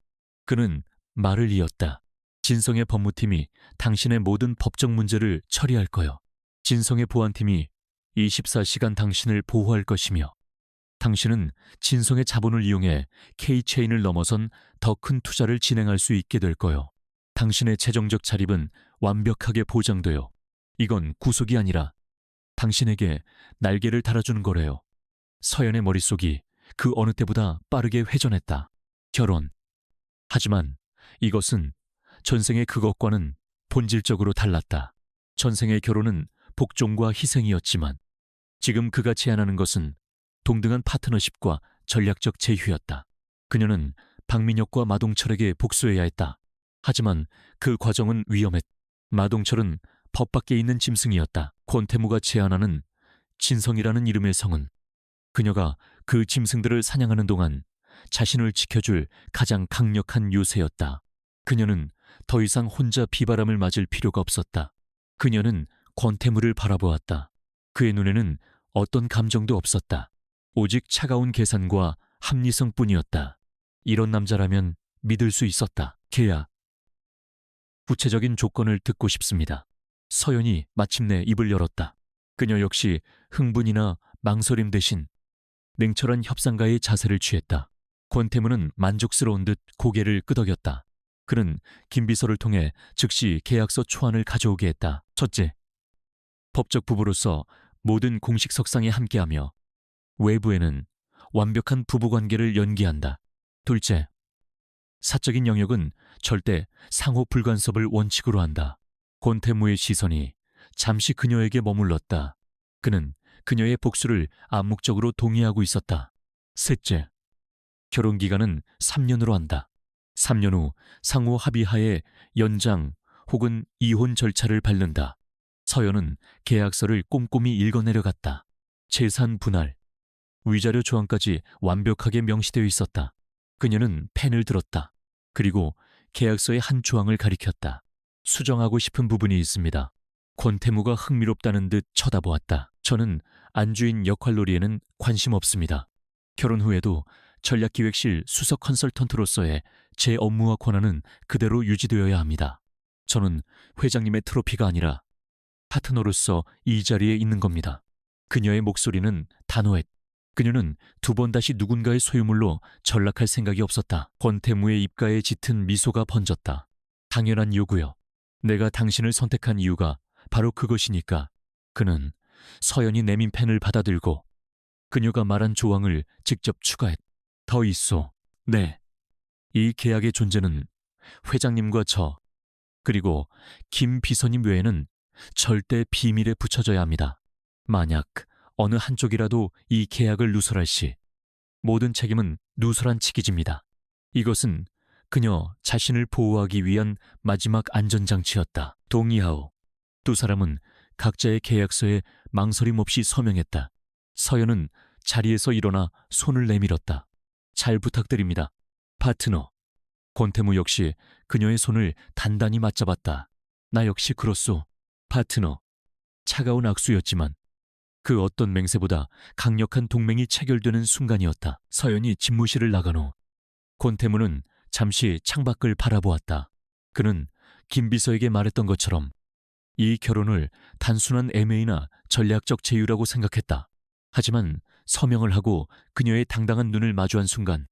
그는 말을 이었다. 진성의 법무팀이 당신의 모든 법적 문제를 처리할 거요. 진성의 보안팀이 24시간 당신을 보호할 것이며 당신은 진성의 자본을 이용해 K체인을 넘어선 더 큰 투자를 진행할 수 있게 될 거요. 당신의 재정적 자립은 완벽하게 보장되어 이건 구속이 아니라 당신에게 날개를 달아주는 거래요. 서연의 머릿속이 그 어느 때보다 빠르게 회전했다. 결혼. 하지만 이것은 전생의 그것과는 본질적으로 달랐다. 전생의 결혼은 복종과 희생이었지만 지금 그가 제안하는 것은 동등한 파트너십과 전략적 제휴였다. 그녀는 박민혁과 마동철에게 복수해야 했다. 하지만 그 과정은 위험했다. 마동철은 법 밖에 있는 짐승이었다. 권태무가 제안하는 진성이라는 이름의 성은 그녀가 그 짐승들을 사냥하는 동안 자신을 지켜줄 가장 강력한 요새였다. 그녀는 더 이상 혼자 비바람을 맞을 필요가 없었다. 그녀는 권태무를 바라보았다. 그의 눈에는 어떤 감정도 없었다. 오직 차가운 계산과 합리성뿐이었다. 이런 남자라면 믿을 수 있었다. 계약. 구체적인 조건을 듣고 싶습니다. 서연이 마침내 입을 열었다. 그녀 역시 흥분이나 망설임 대신 냉철한 협상가의 자세를 취했다. 권태무는 만족스러운 듯 고개를 끄덕였다. 그는 김비서를 통해 즉시 계약서 초안을 가져오게 했다. 첫째, 법적 부부로서 모든 공식 석상에 함께하며 외부에는 완벽한 부부관계를 연기한다. 둘째, 사적인 영역은 절대 상호 불간섭을 원칙으로 한다. 권태무의 시선이 잠시 그녀에게 머물렀다. 그는 그녀의 복수를 암묵적으로 동의하고 있었다. 셋째, 결혼기간은 3년으로 한다. 3년 후 상호 합의하에 연장 혹은 이혼 절차를 밟는다. 서연은 계약서를 꼼꼼히 읽어내려갔다. 재산 분할, 위자료 조항까지 완벽하게 명시되어 있었다. 그녀는 펜을 들었다. 그리고 계약서의 한 조항을 가리켰다. 수정하고 싶은 부분이 있습니다. 권태무가 흥미롭다는 듯 쳐다보았다. 저는 안주인 역할놀이에는 관심 없습니다. 결혼 후에도 전략기획실 수석 컨설턴트로서의 제 업무와 권한은 그대로 유지되어야 합니다. 저는 회장님의 트로피가 아니라 파트너로서 이 자리에 있는 겁니다. 그녀의 목소리는 단호했다. 그녀는 두 번 다시 누군가의 소유물로 전락할 생각이 없었다. 권태무의 입가에 짙은 미소가 번졌다. 당연한 요구요. 내가 당신을 선택한 이유가 바로 그것이니까. 그는 서연이 내민 펜을 받아들고 그녀가 말한 조항을 직접 추가했다. 더 있어. 네. 이 계약의 존재는 회장님과 저, 그리고 김 비서님 외에는 절대 비밀에 붙여져야 합니다. 만약 어느 한쪽이라도 이 계약을 누설할 시 모든 책임은 누설한 측이집니다. 이것은 그녀 자신을 보호하기 위한 마지막 안전장치였다. 동의하오. 두 사람은 각자의 계약서에 망설임 없이 서명했다. 서연은 자리에서 일어나 손을 내밀었다. 잘 부탁드립니다. 파트너. 권태무 역시 그녀의 손을 단단히 맞잡았다. 나 역시 그렇소. 파트너. 차가운 악수였지만 그 어떤 맹세보다 강력한 동맹이 체결되는 순간이었다. 서연이 집무실을 나간 후 권태무는 잠시 창밖을 바라보았다. 그는 김 비서에게 말했던 것처럼 이 결혼을 단순한 애매이나 전략적 제휴라고 생각했다. 하지만 서명을 하고 그녀의 당당한 눈을 마주한 순간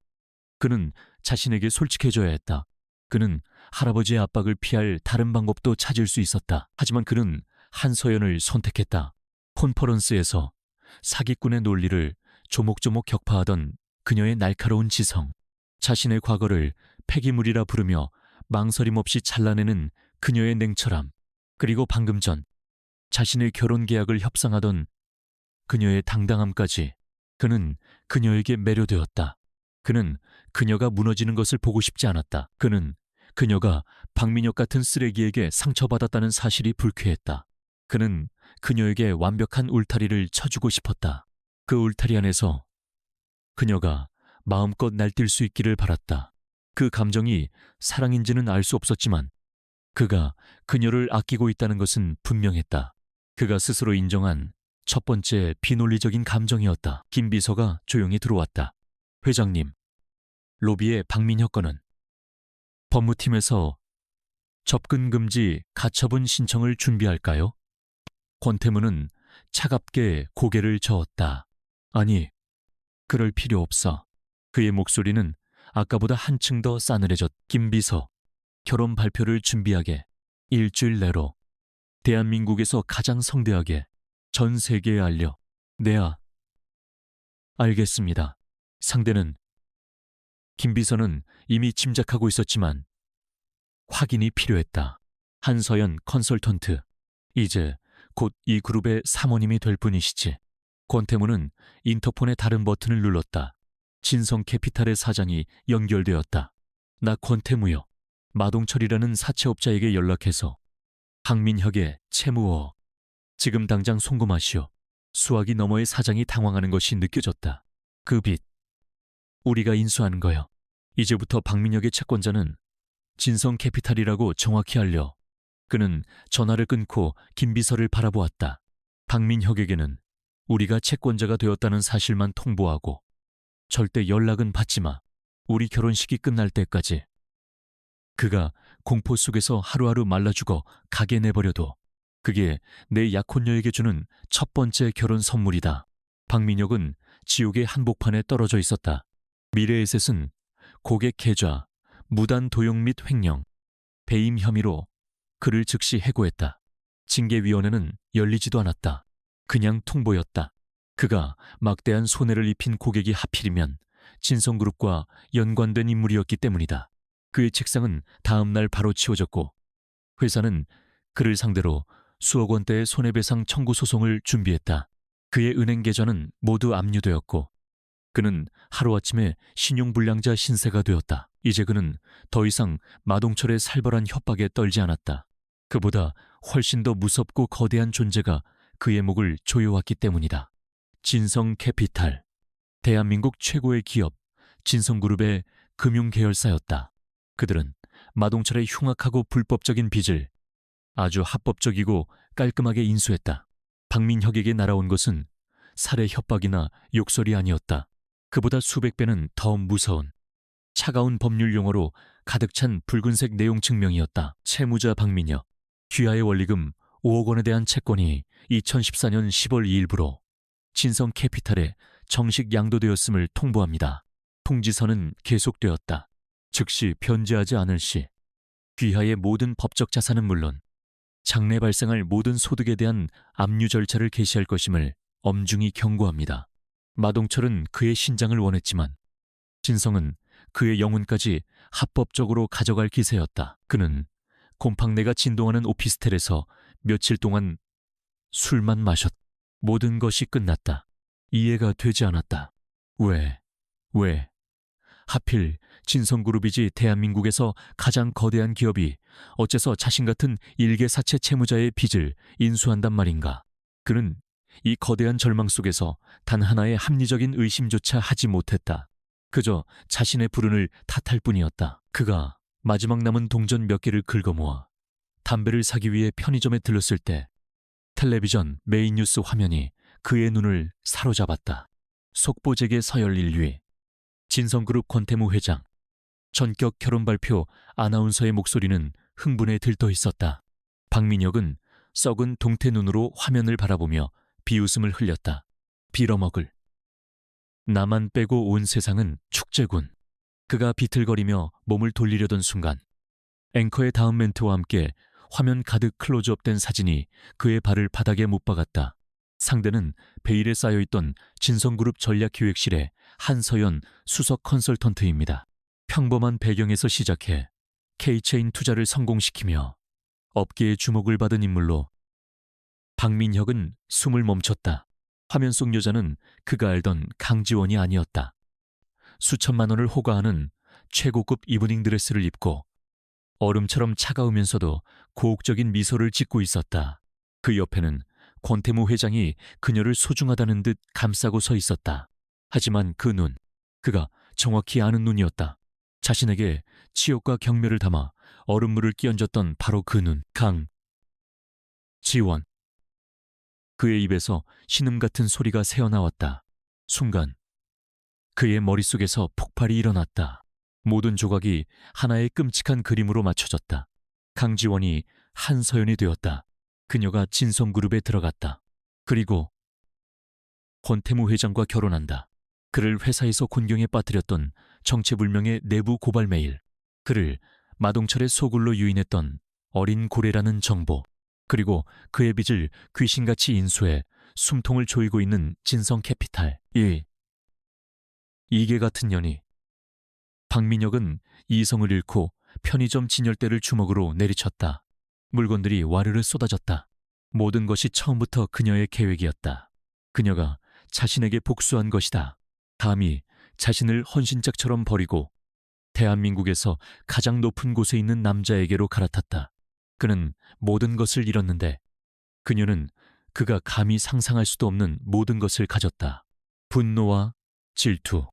그는 자신에게 솔직해져야 했다. 그는 할아버지의 압박을 피할 다른 방법도 찾을 수 있었다. 하지만 그는 한서연을 선택했다. 콘퍼런스에서 사기꾼의 논리를 조목조목 격파하던 그녀의 날카로운 지성, 자신의 과거를 폐기물이라 부르며 망설임 없이 잘라내는 그녀의 냉철함, 그리고 방금 전 자신의 결혼 계약을 협상하던 그녀의 당당함까지 그는 그녀에게 매료되었다. 그는 그녀가 무너지는 것을 보고 싶지 않았다. 그는 그녀가 박민혁 같은 쓰레기에게 상처받았다는 사실이 불쾌했다. 그는 그녀에게 완벽한 울타리를 쳐주고 싶었다. 그 울타리 안에서 그녀가 마음껏 날뛸 수 있기를 바랐다. 그 감정이 사랑인지는 알 수 없었지만 그가 그녀를 아끼고 있다는 것은 분명했다. 그가 스스로 인정한 첫 번째 비논리적인 감정이었다. 김 비서가 조용히 들어왔다. 회장님, 로비의 박민혁 건은 법무팀에서 접근 금지 가처분 신청을 준비할까요? 권태무는 차갑게 고개를 저었다. 아니, 그럴 필요 없어. 그의 목소리는 아까보다 한층 더 싸늘해졌. 김 비서, 결혼 발표를 준비하게. 일주일 내로 대한민국에서 가장 성대하게 전 세계에 알려. 네아. 알겠습니다. 상대는 김 비서는 이미 짐작하고 있었지만 확인이 필요했다. 한서연 컨설턴트. 이제 곧 이 그룹의 사모님이 될 분이시지. 권태무는 인터폰의 다른 버튼을 눌렀다. 진성 캐피탈의 사장이 연결되었다. 나 권태무요. 마동철이라는 사채업자에게 연락해서 박민혁의 채무어 지금 당장 송금하시오. 수화기 너머의 사장이 당황하는 것이 느껴졌다. 그 빚 우리가 인수하는 거요. 이제부터 박민혁의 채권자는 진성 캐피탈이라고 정확히 알려. 그는 전화를 끊고 김 비서를 바라보았다. 박민혁에게는 우리가 채권자가 되었다는 사실만 통보하고 절대 연락은 받지 마. 우리 결혼식이 끝날 때까지. 그가 공포 속에서 하루하루 말라 죽어 가게 내버려도 그게 내 약혼녀에게 주는 첫 번째 결혼 선물이다. 박민혁은 지옥의 한복판에 떨어져 있었다. 미래의 셋은 고객 계좌, 무단 도용 및 횡령, 배임 혐의로 그를 즉시 해고했다. 징계위원회는 열리지도 않았다. 그냥 통보였다. 그가 막대한 손해를 입힌 고객이 하필이면 진성그룹과 연관된 인물이었기 때문이다. 그의 책상은 다음 날 바로 치워졌고 회사는 그를 상대로 수억 원대의 손해배상 청구 소송을 준비했다. 그의 은행 계좌는 모두 압류되었고 그는 하루아침에 신용불량자 신세가 되었다. 이제 그는 더 이상 마동철의 살벌한 협박에 떨지 않았다. 그보다 훨씬 더 무섭고 거대한 존재가 그의 목을 조여왔기 때문이다. 진성 캐피탈, 대한민국 최고의 기업 진성그룹의 금융계열사였다. 그들은 마동철의 흉악하고 불법적인 빚을 아주 합법적이고 깔끔하게 인수했다. 박민혁에게 날아온 것은 살해 협박이나 욕설이 아니었다. 그보다 수백 배는 더 무서운 차가운 법률 용어로 가득 찬 붉은색 내용 증명이었다. 채무자 박민혁, 귀하의 원리금 5억 원에 대한 채권이 2014년 10월 2일부로 진성 캐피탈에 정식 양도되었음을 통보합니다. 통지서는 계속되었다. 즉시 변제하지 않을 시 귀하의 모든 법적 자산은 물론 장래 발생할 모든 소득에 대한 압류 절차를 개시할 것임을 엄중히 경고합니다. 마동철은 그의 신장을 원했지만 진성은 그의 영혼까지 합법적으로 가져갈 기세였다. 그는 곰팡내가 진동하는 오피스텔에서 며칠 동안 술만 마셨. 모든 것이 끝났다. 이해가 되지 않았다. 왜? 하필 진성그룹이지 대한민국에서 가장 거대한 기업이 어째서 자신 같은 일개 사채 채무자의 빚을 인수한단 말인가. 그는 이 거대한 절망 속에서 단 하나의 합리적인 의심조차 하지 못했다. 그저 자신의 불운을 탓할 뿐이었다. 그가 마지막 남은 동전 몇 개를 긁어모아 담배를 사기 위해 편의점에 들렀을 때 텔레비전 메인 뉴스 화면이 그의 눈을 사로잡았다. 속보제게 서열 1위, 진성그룹 권태무 회장, 전격 결혼 발표 아나운서의 목소리는 흥분에 들떠 있었다. 박민혁은 썩은 동태 눈으로 화면을 바라보며 비웃음을 흘렸다. 빌어먹을. 나만 빼고 온 세상은 축제군. 그가 비틀거리며 몸을 돌리려던 순간 앵커의 다음 멘트와 함께 화면 가득 클로즈업된 사진이 그의 발을 바닥에 못 박았다. 상대는 베일에 쌓여있던 진성그룹 전략기획실의 한서연 수석 컨설턴트입니다. 평범한 배경에서 시작해 K체인 투자를 성공시키며 업계의 주목을 받은 인물로 박민혁은 숨을 멈췄다. 화면 속 여자는 그가 알던 강지원이 아니었다. 수천만 원을 호가하는 최고급 이브닝 드레스를 입고 얼음처럼 차가우면서도 고혹적인 미소를 짓고 있었다. 그 옆에는 권태무 회장이 그녀를 소중하다는 듯 감싸고 서 있었다. 하지만 그 눈, 그가 정확히 아는 눈이었다. 자신에게 치욕과 경멸을 담아 얼음물을 끼얹었던 바로 그 눈, 강지원. 그의 입에서 신음 같은 소리가 새어나왔다. 순간 그의 머릿속에서 폭발이 일어났다. 모든 조각이 하나의 끔찍한 그림으로 맞춰졌다. 강지원이 한서연이 되었다. 그녀가 진성그룹에 들어갔다. 그리고 권태무 회장과 결혼한다. 그를 회사에서 곤경에 빠뜨렸던 정체불명의 내부 고발 메일, 그를 마동철의 소굴로 유인했던 어린 고래라는 정보, 그리고 그의 빚을 귀신같이 인수해 숨통을 조이고 있는 진성캐피탈. 이게 같은 년이. 박민혁은 이성을 잃고 편의점 진열대를 주먹으로 내리쳤다. 물건들이 와르르 쏟아졌다. 모든 것이 처음부터 그녀의 계획이었다. 그녀가 자신에게 복수한 것이다. 감히 자신을 헌신짝처럼 버리고 대한민국에서 가장 높은 곳에 있는 남자에게로 갈아탔다. 그는 모든 것을 잃었는데 그녀는 그가 감히 상상할 수도 없는 모든 것을 가졌다. 분노와 질투,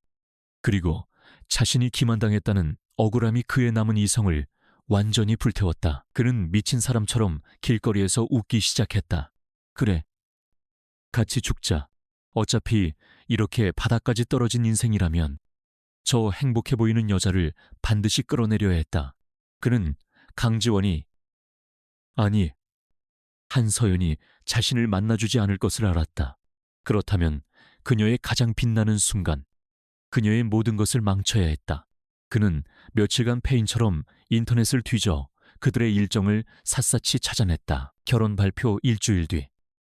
그리고 자신이 기만당했다는 억울함이 그의 남은 이성을 완전히 불태웠다. 그는 미친 사람처럼 길거리에서 웃기 시작했다. 그래, 같이 죽자. 어차피 이렇게 바닥까지 떨어진 인생이라면 저 행복해 보이는 여자를 반드시 끌어내려야 했다. 그는 강지원이, 아니, 한서연이 자신을 만나주지 않을 것을 알았다. 그렇다면 그녀의 가장 빛나는 순간, 그녀의 모든 것을 망쳐야 했다. 그는 며칠간 페인처럼 인터넷을 뒤져 그들의 일정을 샅샅이 찾아냈다. 결혼 발표 일주일 뒤,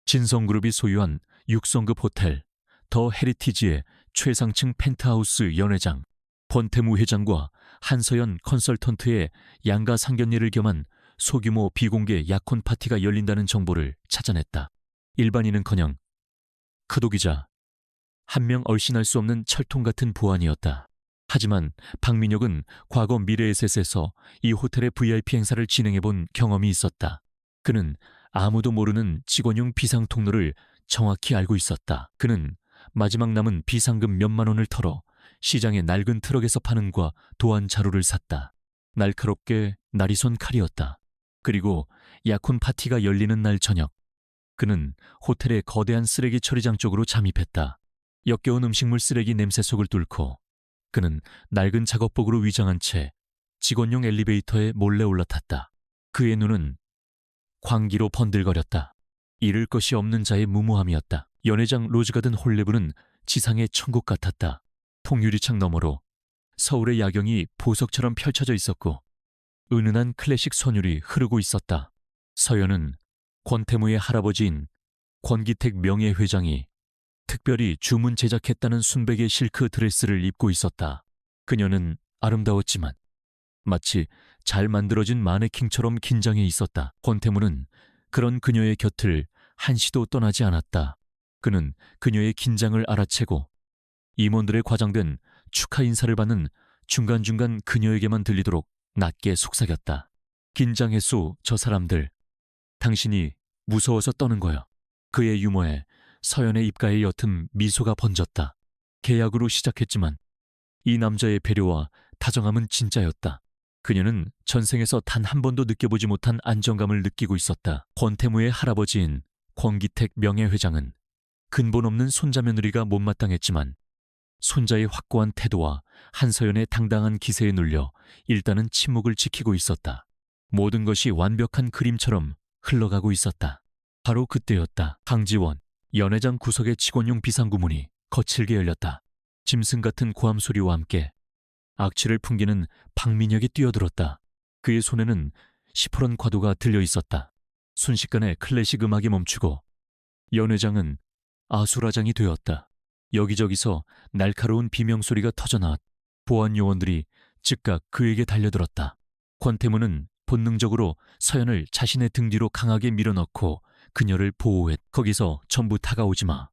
진성그룹이 소유한 6성급 호텔 더 헤리티지의 최상층 펜트하우스 연회장, 권태무 회장과 한서연 컨설턴트의 양가 상견례를 겸한 소규모 비공개 약혼 파티가 열린다는 정보를 찾아냈다. 일반인은커녕 크독이자 한 명 얼씬할 수 없는 철통 같은 보안이었다. 하지만 박민혁은 과거 미래에셋에서 이 호텔의 VIP 행사를 진행해본 경험이 있었다. 그는 아무도 모르는 직원용 비상 통로를 정확히 알고 있었다. 그는 마지막 남은 비상금 몇만 원을 털어 시장의 낡은 트럭에서 파는 과 도안 자루를 샀다. 날카롭게 날이 선 칼이었다. 그리고 약혼 파티가 열리는 날 저녁, 그는 호텔의 거대한 쓰레기 처리장 쪽으로 잠입했다. 역겨운 음식물 쓰레기 냄새 속을 뚫고 그는 낡은 작업복으로 위장한 채 직원용 엘리베이터에 몰래 올라탔다. 그의 눈은 광기로 번들거렸다. 잃을 것이 없는 자의 무모함이었다. 연회장 로즈가든 홀레브는 지상의 천국 같았다. 통유리창 너머로 서울의 야경이 보석처럼 펼쳐져 있었고 은은한 클래식 선율이 흐르고 있었다. 서연은 권태무의 할아버지인 권기택 명예회장이 특별히 주문 제작했다는 순백의 실크 드레스를 입고 있었다. 그녀는 아름다웠지만 마치 잘 만들어진 마네킹처럼 긴장해 있었다. 권태무는 그런 그녀의 곁을 한시도 떠나지 않았다. 그는 그녀의 긴장을 알아채고 임원들의 과장된 축하 인사를 받는 중간중간 그녀에게만 들리도록 낮게 속삭였다. 긴장했소, 저 사람들. 당신이 무서워서 떠는 거야. 그의 유머에 서연의 입가에 옅은 미소가 번졌다. 계약으로 시작했지만 이 남자의 배려와 다정함은 진짜였다. 그녀는 전생에서 단 한 번도 느껴보지 못한 안정감을 느끼고 있었다. 권태무의 할아버지인 권기택 명예회장은 근본 없는 손자 며느리가 못마땅했지만 손자의 확고한 태도와 한서연의 당당한 기세에 눌려 일단은 침묵을 지키고 있었다. 모든 것이 완벽한 그림처럼 흘러가고 있었다. 바로 그때였다. 강지원, 연회장 구석의 직원용 비상구문이 거칠게 열렸다. 짐승 같은 고함 소리와 함께 악취를 풍기는 박민혁이 뛰어들었다. 그의 손에는 시퍼런 과도가 들려 있었다. 순식간에 클래식 음악이 멈추고 연회장은 아수라장이 되었다. 여기저기서 날카로운 비명소리가 터져나왔. 보안 요원들이 즉각 그에게 달려들었다. 권태무는 본능적으로 서연을 자신의 등 뒤로 강하게 밀어넣고 그녀를 보호했. 거기서 전부 다가오지 마.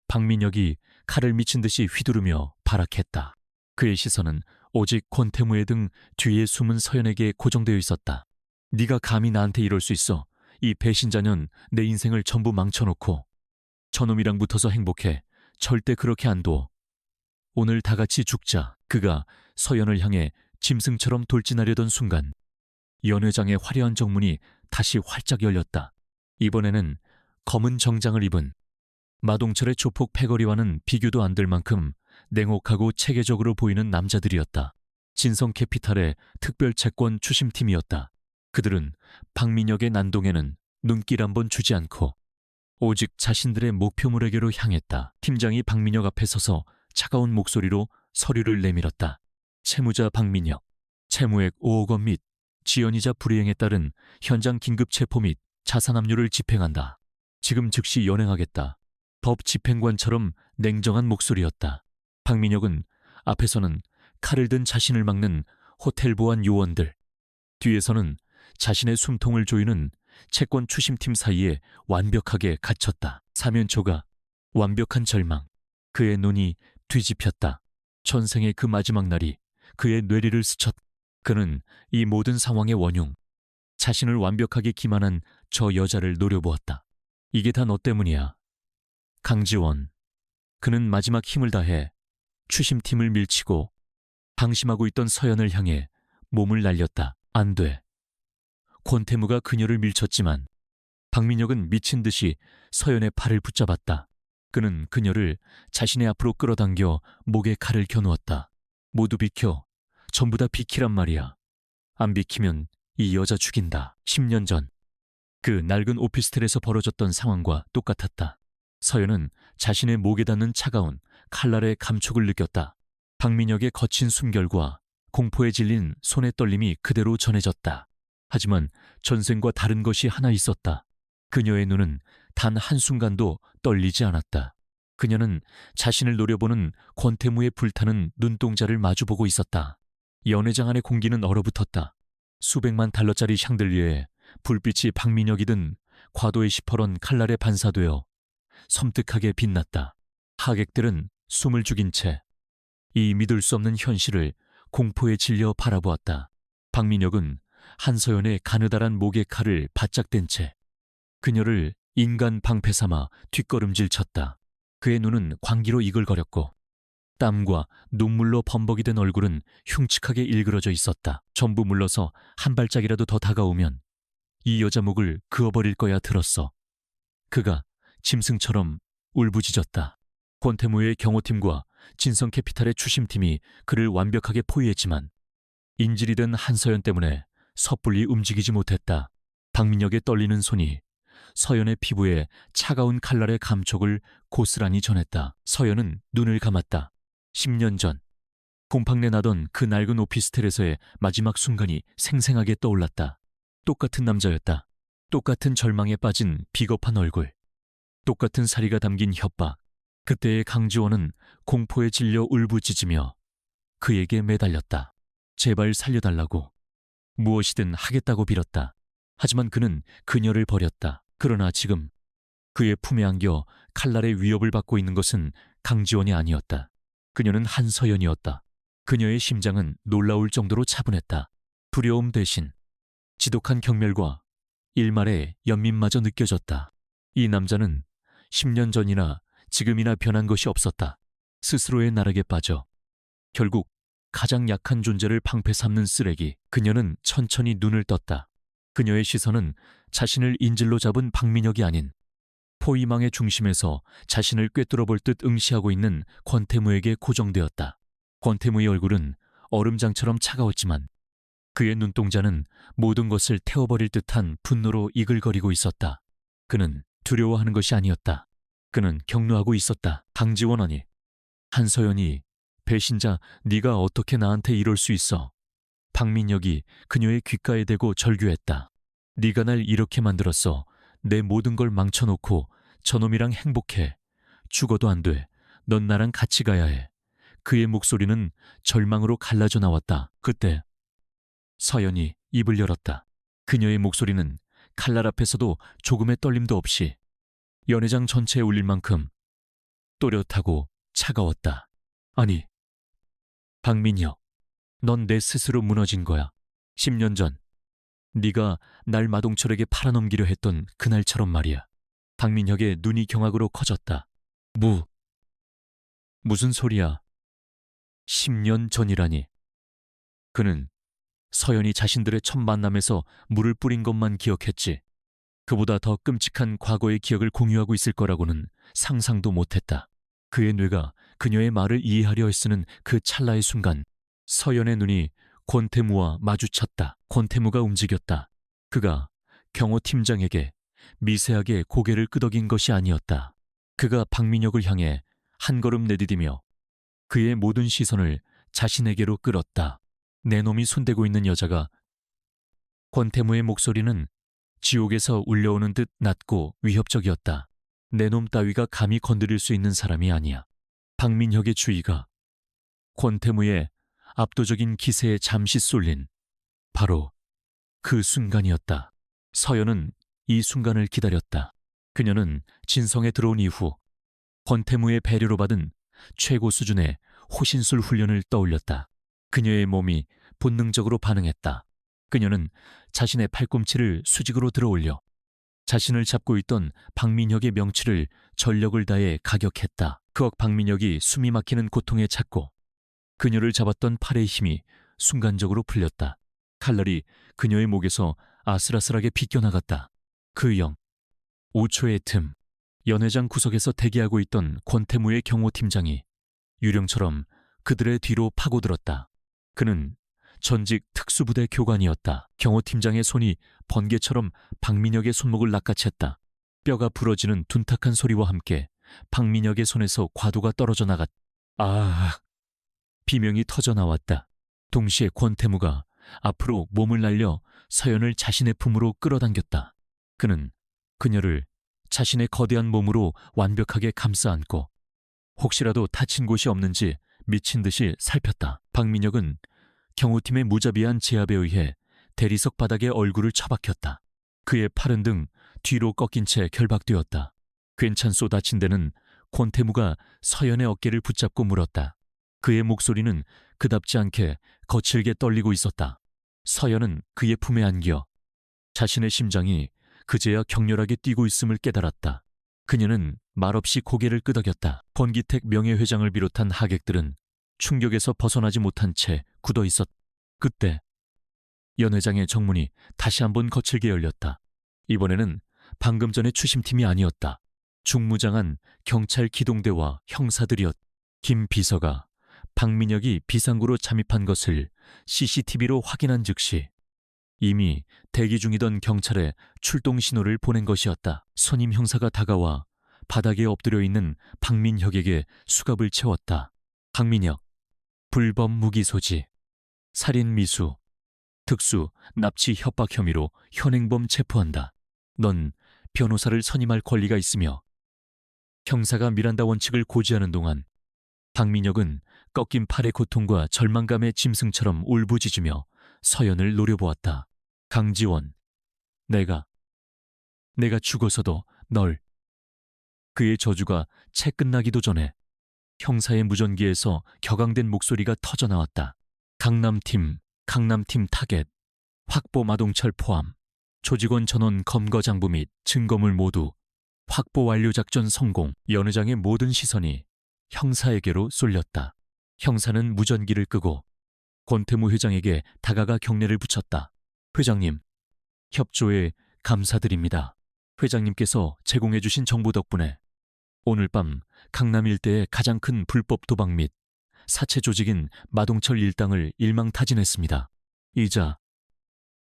박민혁이 칼을 미친 듯이 휘두르며 발악했다. 그의 시선은 오직 권태무의 등 뒤에 숨은 서연에게 고정되어 있었다. 네가 감히 나한테 이럴 수 있어. 이 배신자년 내 인생을 전부 망쳐놓고 저놈이랑 붙어서 행복해. 절대 그렇게 안 둬. 오늘 다 같이 죽자. 그가 서연을 향해 짐승처럼 돌진하려던 순간 연회장의 화려한 정문이 다시 활짝 열렸다. 이번에는 검은 정장을 입은 마동철의 조폭 패거리와는 비교도 안 될 만큼 냉혹하고 체계적으로 보이는 남자들이었다. 진성캐피탈의 특별 채권 추심팀이었다. 그들은 박민혁의 난동에는 눈길 한 번 주지 않고 오직 자신들의 목표물에게로 향했다. 팀장이 박민혁 앞에 서서 차가운 목소리로 서류를 내밀었다. 채무자 박민혁, 채무액 5억 원 및 지연이자 불이행에 따른 현장 긴급 체포 및 자산 압류를 집행한다. 지금 즉시 연행하겠다. 법 집행관처럼 냉정한 목소리였다. 박민혁은 앞에서는 칼을 든 자신을 막는 호텔 보안 요원들, 뒤에서는 자신의 숨통을 조이는 채권 추심팀 사이에 완벽하게 갇혔다. 사면초가 완벽한 절망. 그의 눈이 뒤집혔다. 전생의 그 마지막 날이 그의 뇌리를 스쳤다. 그는 이 모든 상황의 원흉, 자신을 완벽하게 기만한 저 여자를 노려보았다. 이게 다 너 때문이야. 강지원. 그는 마지막 힘을 다해 추심팀을 밀치고 방심하고 있던 서연을 향해 몸을 날렸다. 안 돼. 권태무가 그녀를 밀쳤지만 박민혁은 미친 듯이 서연의 팔을 붙잡았다. 그는 그녀를 자신의 앞으로 끌어당겨 목에 칼을 겨누었다. 모두 비켜. 전부 다 비키란 말이야. 안 비키면 이 여자 죽인다. 10년 전 그 낡은 오피스텔에서 벌어졌던 상황과 똑같았다. 서연은 자신의 목에 닿는 차가운 칼날의 감촉을 느꼈다. 박민혁의 거친 숨결과 공포에 질린 손의 떨림이 그대로 전해졌다. 하지만 전생과 다른 것이 하나 있었다. 그녀의 눈은 단 한순간도 떨리지 않았다. 그녀는 자신을 노려보는 권태무의 불타는 눈동자를 마주보고 있었다. 연회장 안의 공기는 얼어붙었다. 수백만 달러짜리 샹들리에 불빛이 박민혁이 든 과도의 시퍼런 칼날에 반사되어 섬뜩하게 빛났다. 하객들은 숨을 죽인 채 이 믿을 수 없는 현실을 공포에 질려 바라보았다. 박민혁은 한서연의 가느다란 목의 칼을 바짝 댄 채 그녀를 인간 방패 삼아 뒷걸음질 쳤다. 그의 눈은 광기로 이글거렸고 땀과 눈물로 범벅이 된 얼굴은 흉측하게 일그러져 있었다. 전부 물러서 한 발짝이라도 더 다가오면 이 여자 목을 그어버릴 거야 들었어. 그가 짐승처럼 울부짖었다. 권태무의 경호팀과 진성캐피탈의 추심팀이 그를 완벽하게 포위했지만 인질이 된 한서연 때문에 섣불리 움직이지 못했다. 박민혁의 떨리는 손이 서연의 피부에 차가운 칼날의 감촉을 고스란히 전했다. 서연은 눈을 감았다. 10년 전 곰팡내 나던 그 낡은 오피스텔에서의 마지막 순간이 생생하게 떠올랐다. 똑같은 남자였다. 똑같은 절망에 빠진 비겁한 얼굴. 똑같은 사리가 담긴 협박. 그때의 강지원은 공포에 질려 울부짖으며 그에게 매달렸다. 제발 살려달라고. 무엇이든 하겠다고 빌었다. 하지만 그는 그녀를 버렸다. 그러나 지금 그의 품에 안겨 칼날의 위협을 받고 있는 것은 강지원이 아니었다. 그녀는 한서연이었다. 그녀의 심장은 놀라울 정도로 차분했다. 두려움 대신 지독한 경멸과 일말의 연민마저 느껴졌다. 이 남자는 10년 전이나 지금이나 변한 것이 없었다. 스스로의 나락에 빠져 결국 가장 약한 존재를 방패 삼는 쓰레기. 그녀는 천천히 눈을 떴다. 그녀의 시선은 자신을 인질로 잡은 박민혁이 아닌 포위망의 중심에서 자신을 꿰뚫어 볼 듯 응시하고 있는 권태무에게 고정되었다. 권태무의 얼굴은 얼음장처럼 차가웠지만 그의 눈동자는 모든 것을 태워버릴 듯한 분노로 이글거리고 있었다. 그는 두려워하는 것이 아니었다. 그는 격노하고 있었다. 강지원 언니, 한서연이 배신자 네가 어떻게 나한테 이럴 수 있어. 박민혁이 그녀의 귓가에 대고 절규했다. 네가 날 이렇게 만들었어. 내 모든 걸 망쳐놓고 저놈이랑 행복해. 죽어도 안 돼. 넌 나랑 같이 가야 해. 그의 목소리는 절망으로 갈라져 나왔다. 그때 서연이 입을 열었다. 그녀의 목소리는 칼날 앞에서도 조금의 떨림도 없이 연회장 전체에 울릴 만큼 또렷하고 차가웠다. 아니, 박민혁, 넌 내 스스로 무너진 거야. 10년 전 네가 날 마동철에게 팔아넘기려 했던 그날처럼 말이야. 박민혁의 눈이 경악으로 커졌다. 무슨 소리야? 10년 전이라니. 그는 서연이 자신들의 첫 만남에서 물을 뿌린 것만 기억했지. 그보다 더 끔찍한 과거의 기억을 공유하고 있을 거라고는 상상도 못했다. 그의 뇌가 그녀의 말을 이해하려 애쓰는 그 찰나의 순간 서연의 눈이 권태무와 마주쳤다. 권태무가 움직였다. 그가 경호 팀장에게 미세하게 고개를 끄덕인 것이 아니었다. 그가 박민혁을 향해 한 걸음 내디디며 그의 모든 시선을 자신에게로 끌었다. 내 놈이 손대고 있는 여자가. 권태무의 목소리는 지옥에서 울려오는 듯 낮고 위협적이었다. 내 놈 따위가 감히 건드릴 수 있는 사람이 아니야. 박민혁의 주의가 권태무의 압도적인 기세에 잠시 쏠린 바로 그 순간이었다. 서연은 이 순간을 기다렸다. 그녀는 진성에 들어온 이후 권태무의 배려로 받은 최고 수준의 호신술 훈련을 떠올렸다. 그녀의 몸이 본능적으로 반응했다. 그녀는 자신의 팔꿈치를 수직으로 들어올려 자신을 잡고 있던 박민혁의 명치를 전력을 다해 가격했다. 그억 박민혁이 숨이 막히는 고통에 찼고 그녀를 잡았던 팔의 힘이 순간적으로 풀렸다. 칼날이 그녀의 목에서 아슬아슬하게 비껴나갔다. 그 영 5초의 틈, 연회장 구석에서 대기하고 있던 권태무의 경호팀장이 유령처럼 그들의 뒤로 파고들었다. 그는 전직 특수부대 교관이었다. 경호팀장의 손이 번개처럼 박민혁의 손목을 낚아챘다. 뼈가 부러지는 둔탁한 소리와 함께 박민혁의 손에서 과도가 떨어져 나갔다. 아! 비명이 터져 나왔다. 동시에 권태무가 앞으로 몸을 날려 서연을 자신의 품으로 끌어당겼다. 그는 그녀를 자신의 거대한 몸으로 완벽하게 감싸 안고 혹시라도 다친 곳이 없는지 미친 듯이 살폈다. 박민혁은 경호팀의 무자비한 제압에 의해 대리석 바닥에 얼굴을 처박혔다. 그의 팔은 등 뒤로 꺾인 채 결박되었다. 괜찮소 다친 데는 권태무가 서연의 어깨를 붙잡고 물었다. 그의 목소리는 그답지 않게 거칠게 떨리고 있었다. 서연은 그의 품에 안겨 자신의 심장이 그제야 격렬하게 뛰고 있음을 깨달았다. 그녀는 말없이 고개를 끄덕였다. 권기택 명예회장을 비롯한 하객들은 충격에서 벗어나지 못한 채 굳어 있었다. 그때 연 회장의 정문이 다시 한번 거칠게 열렸다. 이번에는 방금 전의 추심팀이 아니었다. 중무장한 경찰 기동대와 형사들이었다. 김 비서가 박민혁이 비상구로 잠입한 것을 CCTV로 확인한 즉시 이미 대기 중이던 경찰에 출동 신호를 보낸 것이었다. 선임 형사가 다가와 바닥에 엎드려 있는 박민혁에게 수갑을 채웠다. 박민혁, 불법 무기 소지, 살인 미수, 특수 납치 협박 혐의로 현행범 체포한다. 넌 변호사를 선임할 권리가 있으며 형사가 미란다 원칙을 고지하는 동안 박민혁은 꺾인 팔의 고통과 절망감의 짐승처럼 울부짖으며 서연을 노려보았다. 강지원, 내가 죽어서도 널. 그의 저주가 채 끝나기도 전에 형사의 무전기에서 격앙된 목소리가 터져나왔다. 강남팀 타겟, 확보 마동철 포함, 조직원 전원 검거장부 및 증거물 모두 확보 완료 작전 성공. 연 회장의 모든 시선이 형사에게로 쏠렸다. 형사는 무전기를 끄고 권태무 회장에게 다가가 경례를 붙였다. 회장님, 협조에 감사드립니다. 회장님께서 제공해 주신 정보 덕분에 오늘 밤 강남 일대의 가장 큰 불법 도박 및 사채 조직인 마동철 일당을 일망타진했습니다. 이자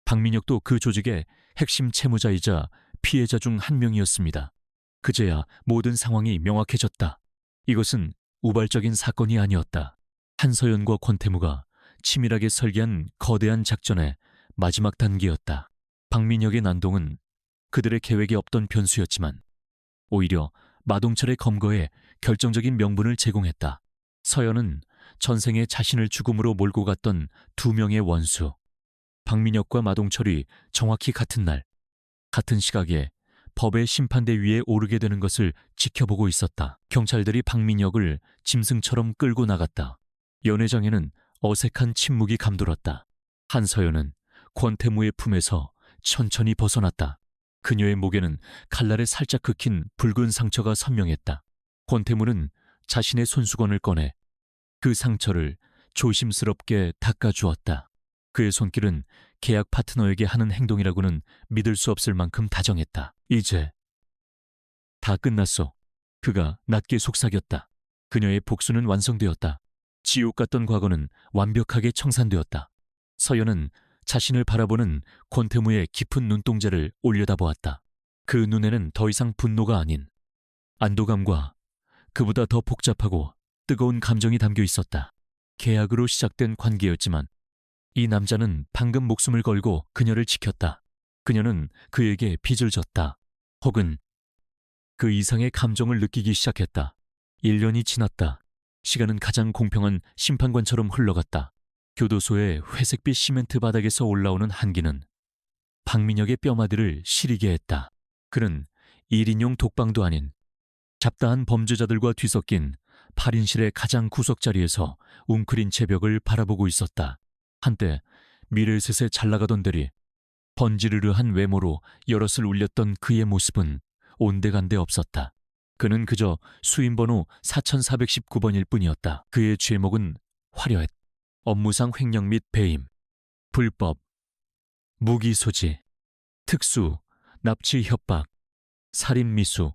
박민혁도 그 조직의 핵심 채무자이자 피해자 중 한 명이었습니다. 그제야 모든 상황이 명확해졌다. 이것은 우발적인 사건이 아니었다. 한서연과 권태무가 치밀하게 설계한 거대한 작전의 마지막 단계였다. 박민혁의 난동은 그들의 계획에 없던 변수였지만 오히려 마동철의 검거에 결정적인 명분을 제공했다. 서연은 전생에 자신을 죽음으로 몰고 갔던 두 명의 원수, 박민혁과 마동철이 정확히 같은 날, 같은 시각에 법의 심판대 위에 오르게 되는 것을 지켜보고 있었다. 경찰들이 박민혁을 짐승처럼 끌고 나갔다. 연 회장에는 어색한 침묵이 감돌았다. 한서연은 권태무의 품에서 천천히 벗어났다. 그녀의 목에는 칼날에 살짝 긁힌 붉은 상처가 선명했다. 권태무는 자신의 손수건을 꺼내 그 상처를 조심스럽게 닦아주었다. 그의 손길은 계약 파트너에게 하는 행동이라고는 믿을 수 없을 만큼 다정했다. 이제 다 끝났어. 그가 낮게 속삭였다. 그녀의 복수는 완성되었다. 지옥 같던 과거는 완벽하게 청산되었다. 서연은 자신을 바라보는 권태무의 깊은 눈동자를 올려다보았다. 그 눈에는 더 이상 분노가 아닌 안도감과 그보다 더 복잡하고 뜨거운 감정이 담겨 있었다. 계약으로 시작된 관계였지만 이 남자는 방금 목숨을 걸고 그녀를 지켰다. 그녀는 그에게 빚을 졌다. 혹은 그 이상의 감정을 느끼기 시작했다. 1년이 지났다. 시간은 가장 공평한 심판관처럼 흘러갔다. 교도소의 회색빛 시멘트 바닥에서 올라오는 한기는 박민혁의 뼈마디를 시리게 했다. 그는 1인용 독방도 아닌 잡다한 범죄자들과 뒤섞인 8인실의 가장 구석 자리에서 웅크린 제벽을 바라보고 있었다. 한때 미래셋에 잘나가던 대리, 번지르르한 외모로 여럿을 울렸던 그의 모습은 온데간데 없었다. 그는 그저 수임번호 4419번일 뿐이었다. 그의 죄목은 화려했. 업무상 횡령 및 배임, 불법, 무기 소지, 특수, 납치 협박, 살인 미수,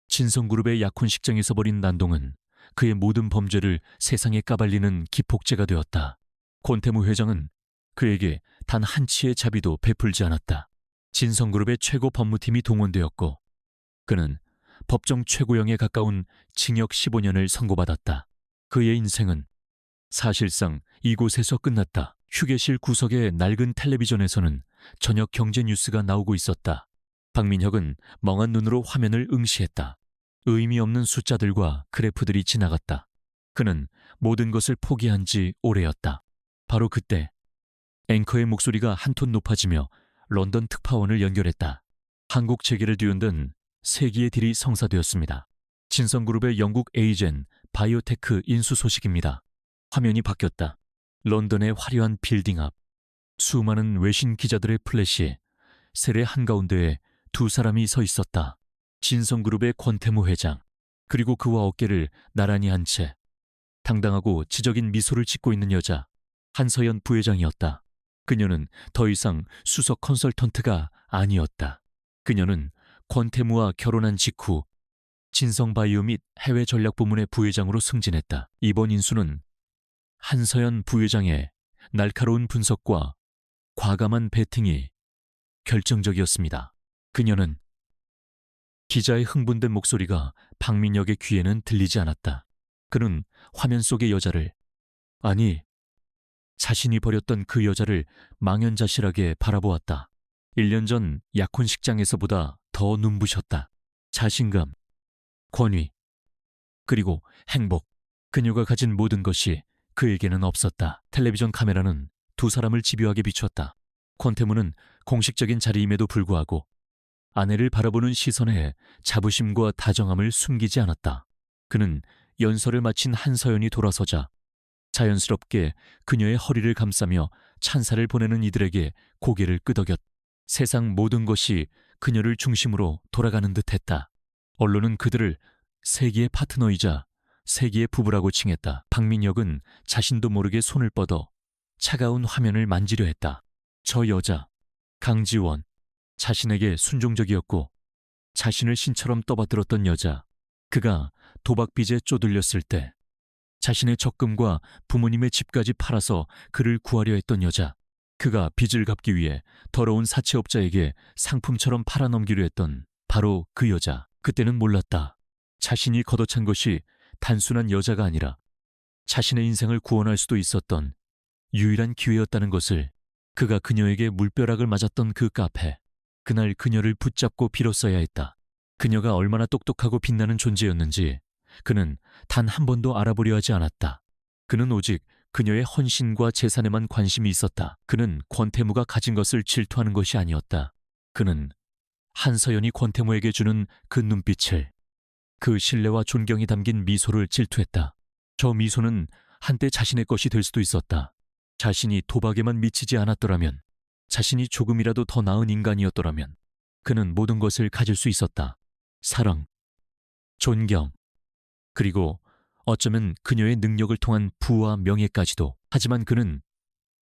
진성그룹의 약혼식장에서 벌인 난동은 그의 모든 범죄를 세상에 까발리는 기폭제가 되었다. 권태무 회장은 그에게 단 한 치의 자비도 베풀지 않았다. 진성그룹의 최고 법무팀이 동원되었고 그는 법정 최고형에 가까운 징역 15년을 선고받았다. 그의 인생은 사실상 이곳에서 끝났다. 휴게실 구석의 낡은 텔레비전에서는 저녁 경제 뉴스가 나오고 있었다. 박민혁은 멍한 눈으로 화면을 응시했다. 의미 없는 숫자들과 그래프들이 지나갔다. 그는 모든 것을 포기한 지 오래였다. 바로 그때 앵커의 목소리가 한 톤 높아지며 런던 특파원을 연결했다. 한국 재계를 뒤흔든 세기의 딜이 성사되었습니다. 진성그룹의 영국 에이젠 바이오테크 인수 소식입니다. 화면이 바뀌었다. 런던의 화려한 빌딩 앞, 수많은 외신 기자들의 플래시, 세례 한가운데에 두 사람이 서 있었다. 진성그룹의 권태무 회장, 그리고 그와 어깨를 나란히 한 채 당당하고 지적인 미소를 짓고 있는 여자, 한서연 부회장이었다. 그녀는 더 이상 수석 컨설턴트가 아니었다. 그녀는 권태무와 결혼한 직후 진성바이오 및 해외 전략부문의 부회장으로 승진했다. 이번 인수는 한서연 부회장의 날카로운 분석과 과감한 배팅이 결정적이었습니다. 그녀는 기자의 흥분된 목소리가 박민혁의 귀에는 들리지 않았다. 그는 화면 속의 여자를, 아니, 자신이 버렸던 그 여자를 망연자실하게 바라보았다. 1년 전 약혼식장에서보다 더 눈부셨다. 자신감, 권위, 그리고 행복. 그녀가 가진 모든 것이 그에게는 없었다. 텔레비전 카메라는 두 사람을 집요하게 비추었다. 권태무는 공식적인 자리임에도 불구하고 아내를 바라보는 시선에 자부심과 다정함을 숨기지 않았다. 그는 연설을 마친 한서연이 돌아서자 자연스럽게 그녀의 허리를 감싸며 찬사를 보내는 이들에게 고개를 끄덕였다. 세상 모든 것이 그녀를 중심으로 돌아가는 듯했다. 언론은 그들을 세기의 파트너이자 세기의 부부라고 칭했다. 박민혁은 자신도 모르게 손을 뻗어 차가운 화면을 만지려 했다. 저 여자, 강지원, 자신에게 순종적이었고 자신을 신처럼 떠받들었던 여자, 그가 도박빚에 쪼들렸을 때 자신의 적금과 부모님의 집까지 팔아서 그를 구하려 했던 여자, 그가 빚을 갚기 위해 더러운 사채업자에게 상품처럼 팔아넘기려 했던 바로 그 여자. 그때는 몰랐다. 자신이 걷어찬 것이 단순한 여자가 아니라 자신의 인생을 구원할 수도 있었던 유일한 기회였다는 것을. 그가 그녀에게 물벼락을 맞았던 그 카페, 그날 그녀를 붙잡고 빌었어야 했다. 그녀가 얼마나 똑똑하고 빛나는 존재였는지 그는 단 한 번도 알아보려 하지 않았다. 그는 오직 그녀의 헌신과 재산에만 관심이 있었다. 그는 권태무가 가진 것을 질투하는 것이 아니었다. 그는 한서연이 권태무에게 주는 그 눈빛을, 그 신뢰와 존경이 담긴 미소를 질투했다. 저 미소는 한때 자신의 것이 될 수도 있었다. 자신이 도박에만 미치지 않았더라면, 자신이 조금이라도 더 나은 인간이었더라면 그는 모든 것을 가질 수 있었다. 사랑, 존경, 그리고 어쩌면 그녀의 능력을 통한 부와 명예까지도. 하지만 그는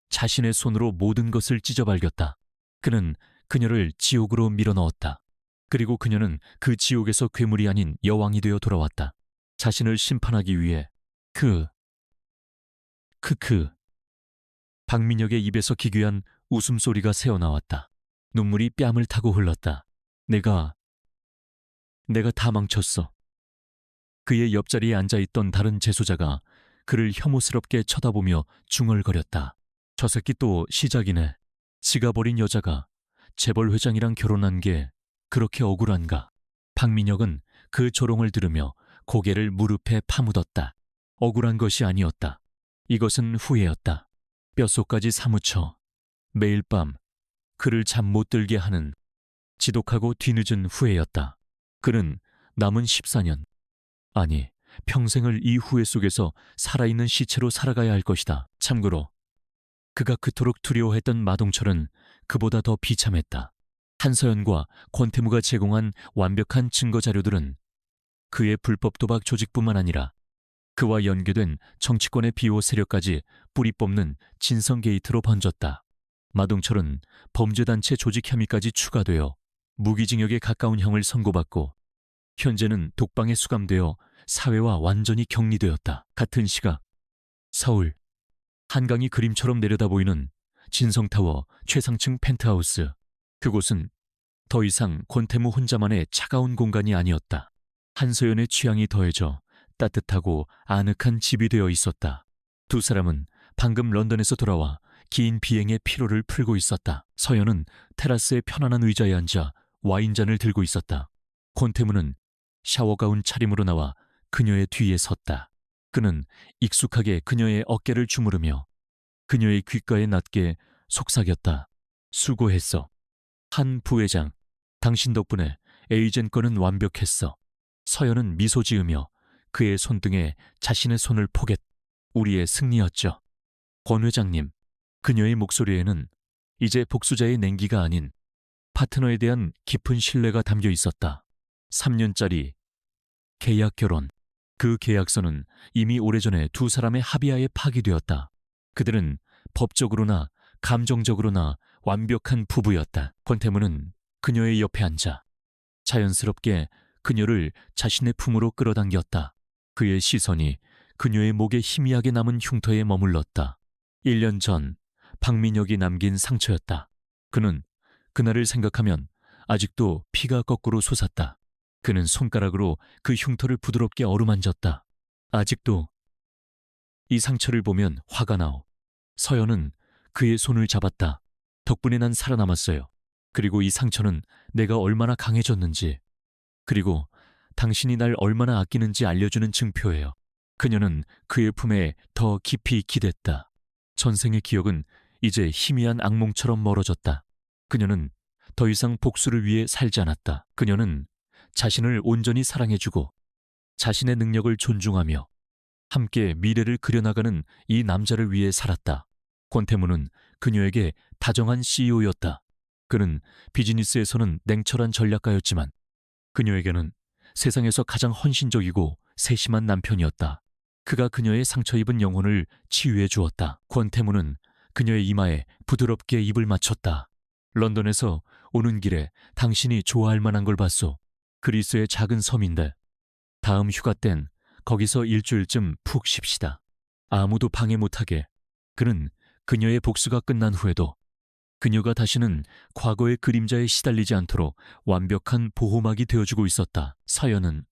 자신의 손으로 모든 것을 찢어발겼다. 그는 그녀를 지옥으로 밀어넣었다. 그리고 그녀는 그 지옥에서 괴물이 아닌 여왕이 되어 돌아왔다. 자신을 심판하기 위해. 크크. 박민혁의 입에서 기괴한 웃음소리가 새어나왔다. 눈물이 뺨을 타고 흘렀다. 내가 다 망쳤어. 그의 옆자리에 앉아있던 다른 재소자가 그를 혐오스럽게 쳐다보며 중얼거렸다. 저 새끼 또 시작이네. 지가 버린 여자가 재벌 회장이랑 결혼한 게 그렇게 억울한가. 박민혁은 그 조롱을 들으며 고개를 무릎에 파묻었다. 억울한 것이 아니었다. 이것은 후회였다. 뼛속까지 사무쳐 매일 밤 그를 잠 못 들게 하는 지독하고 뒤늦은 후회였다. 그는 남은 14년, 아니 평생을 이 후회 속에서 살아있는 시체로 살아가야 할 것이다. 참고로 그가 그토록 두려워했던 마동철은 그보다 더 비참했다. 한서연과 권태무가 제공한 완벽한 증거 자료들은 그의 불법 도박 조직뿐만 아니라 그와 연계된 정치권의 비호 세력까지 뿌리 뽑는 진성 게이트로 번졌다. 마동철은 범죄단체 조직 혐의까지 추가되어 무기징역에 가까운 형을 선고받고 현재는 독방에 수감되어 사회와 완전히 격리되었다. 같은 시각 서울 한강이 그림처럼 내려다보이는 진성타워 최상층 펜트하우스. 그곳은 더 이상 권태무 혼자만의 차가운 공간이 아니었다. 한서연의 취향이 더해져 따뜻하고 아늑한 집이 되어 있었다. 두 사람은 방금 런던에서 돌아와 긴 비행의 피로를 풀고 있었다. 서연은 테라스의 편안한 의자에 앉아 와인잔을 들고 있었다. 권태무는 샤워가운 차림으로 나와 그녀의 뒤에 섰다. 그는 익숙하게 그녀의 어깨를 주무르며 그녀의 귓가에 낮게 속삭였다. 수고했어. 한 부회장, 당신 덕분에 에이젠 건은 완벽했어. 서연은 미소 지으며 그의 손등에 자신의 손을 포겠. 우리의 승리였죠. 권 회장님. 그녀의 목소리에는 이제 복수자의 냉기가 아닌 파트너에 대한 깊은 신뢰가 담겨 있었다. 3년짜리 계약 결혼. 그 계약서는 이미 오래전에 두 사람의 합의하에 파기되었다. 그들은 법적으로나 감정적으로나 완벽한 부부였다. 권태무는 그녀의 옆에 앉아 자연스럽게 그녀를 자신의 품으로 끌어당겼다. 그의 시선이 그녀의 목에 희미하게 남은 흉터에 머물렀다. 1년 전 박민혁이 남긴 상처였다. 그는 그날을 생각하면 아직도 피가 거꾸로 솟았다. 그는 손가락으로 그 흉터를 부드럽게 어루만졌다. 아직도 이 상처를 보면 화가 나오. 서연은 그의 손을 잡았다. 덕분에 난 살아남았어요. 그리고 이 상처는 내가 얼마나 강해졌는지, 그리고 당신이 날 얼마나 아끼는지 알려주는 증표예요. 그녀는 그의 품에 더 깊이 기댔다. 전생의 기억은 이제 희미한 악몽처럼 멀어졌다. 그녀는 더 이상 복수를 위해 살지 않았다. 그녀는 자신을 온전히 사랑해주고 자신의 능력을 존중하며 함께 미래를 그려나가는 이 남자를 위해 살았다. 권태무는 그녀에게 다정한 CEO였다. 그는 비즈니스에서는 냉철한 전략가였지만 그녀에게는 세상에서 가장 헌신적이고 세심한 남편이었다. 그가 그녀의 상처 입은 영혼을 치유해 주었다. 권태무는 그녀의 이마에 부드럽게 입을 맞췄다. 런던에서 오는 길에 당신이 좋아할 만한 걸 봤소. 그리스의 작은 섬인데 다음 휴가 땐 거기서 일주일쯤 푹 쉽시다. 아무도 방해 못하게. 그는 그녀의 복수가 끝난 후에도 그녀가 다시는 과거의 그림자에 시달리지 않도록 완벽한 보호막이 되어주고 있었다. 서연은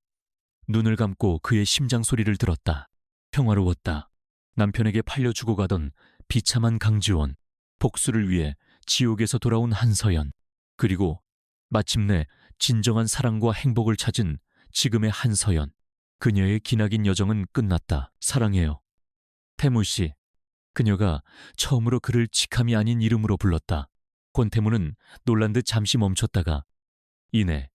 눈을 감고 그의 심장 소리를 들었다. 평화로웠다. 남편에게 팔려 죽어가던 비참한 강지원, 복수를 위해 지옥에서 돌아온 한서연, 그리고 마침내 진정한 사랑과 행복을 찾은 지금의 한서연. 그녀의 기나긴 여정은 끝났다. 사랑해요. 태무 씨. 그녀가 처음으로 그를 직함이 아닌 이름으로 불렀다. 권태무는 놀란 듯 잠시 멈췄다가 이내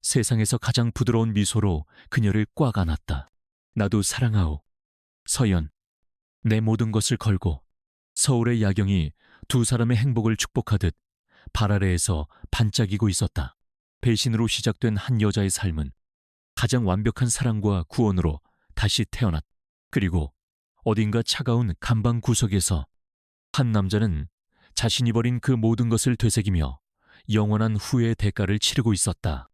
세상에서 가장 부드러운 미소로 그녀를 꽉 안았다. 나도 사랑하오. 서연. 내 모든 것을 걸고 서울의 야경이 두 사람의 행복을 축복하듯 발 아래에서 반짝이고 있었다. 배신으로 시작된 한 여자의 삶은 가장 완벽한 사랑과 구원으로 다시 태어났다. 그리고 어딘가 차가운 감방 구석에서 한 남자는 자신이 버린 그 모든 것을 되새기며 영원한 후회의 대가를 치르고 있었다.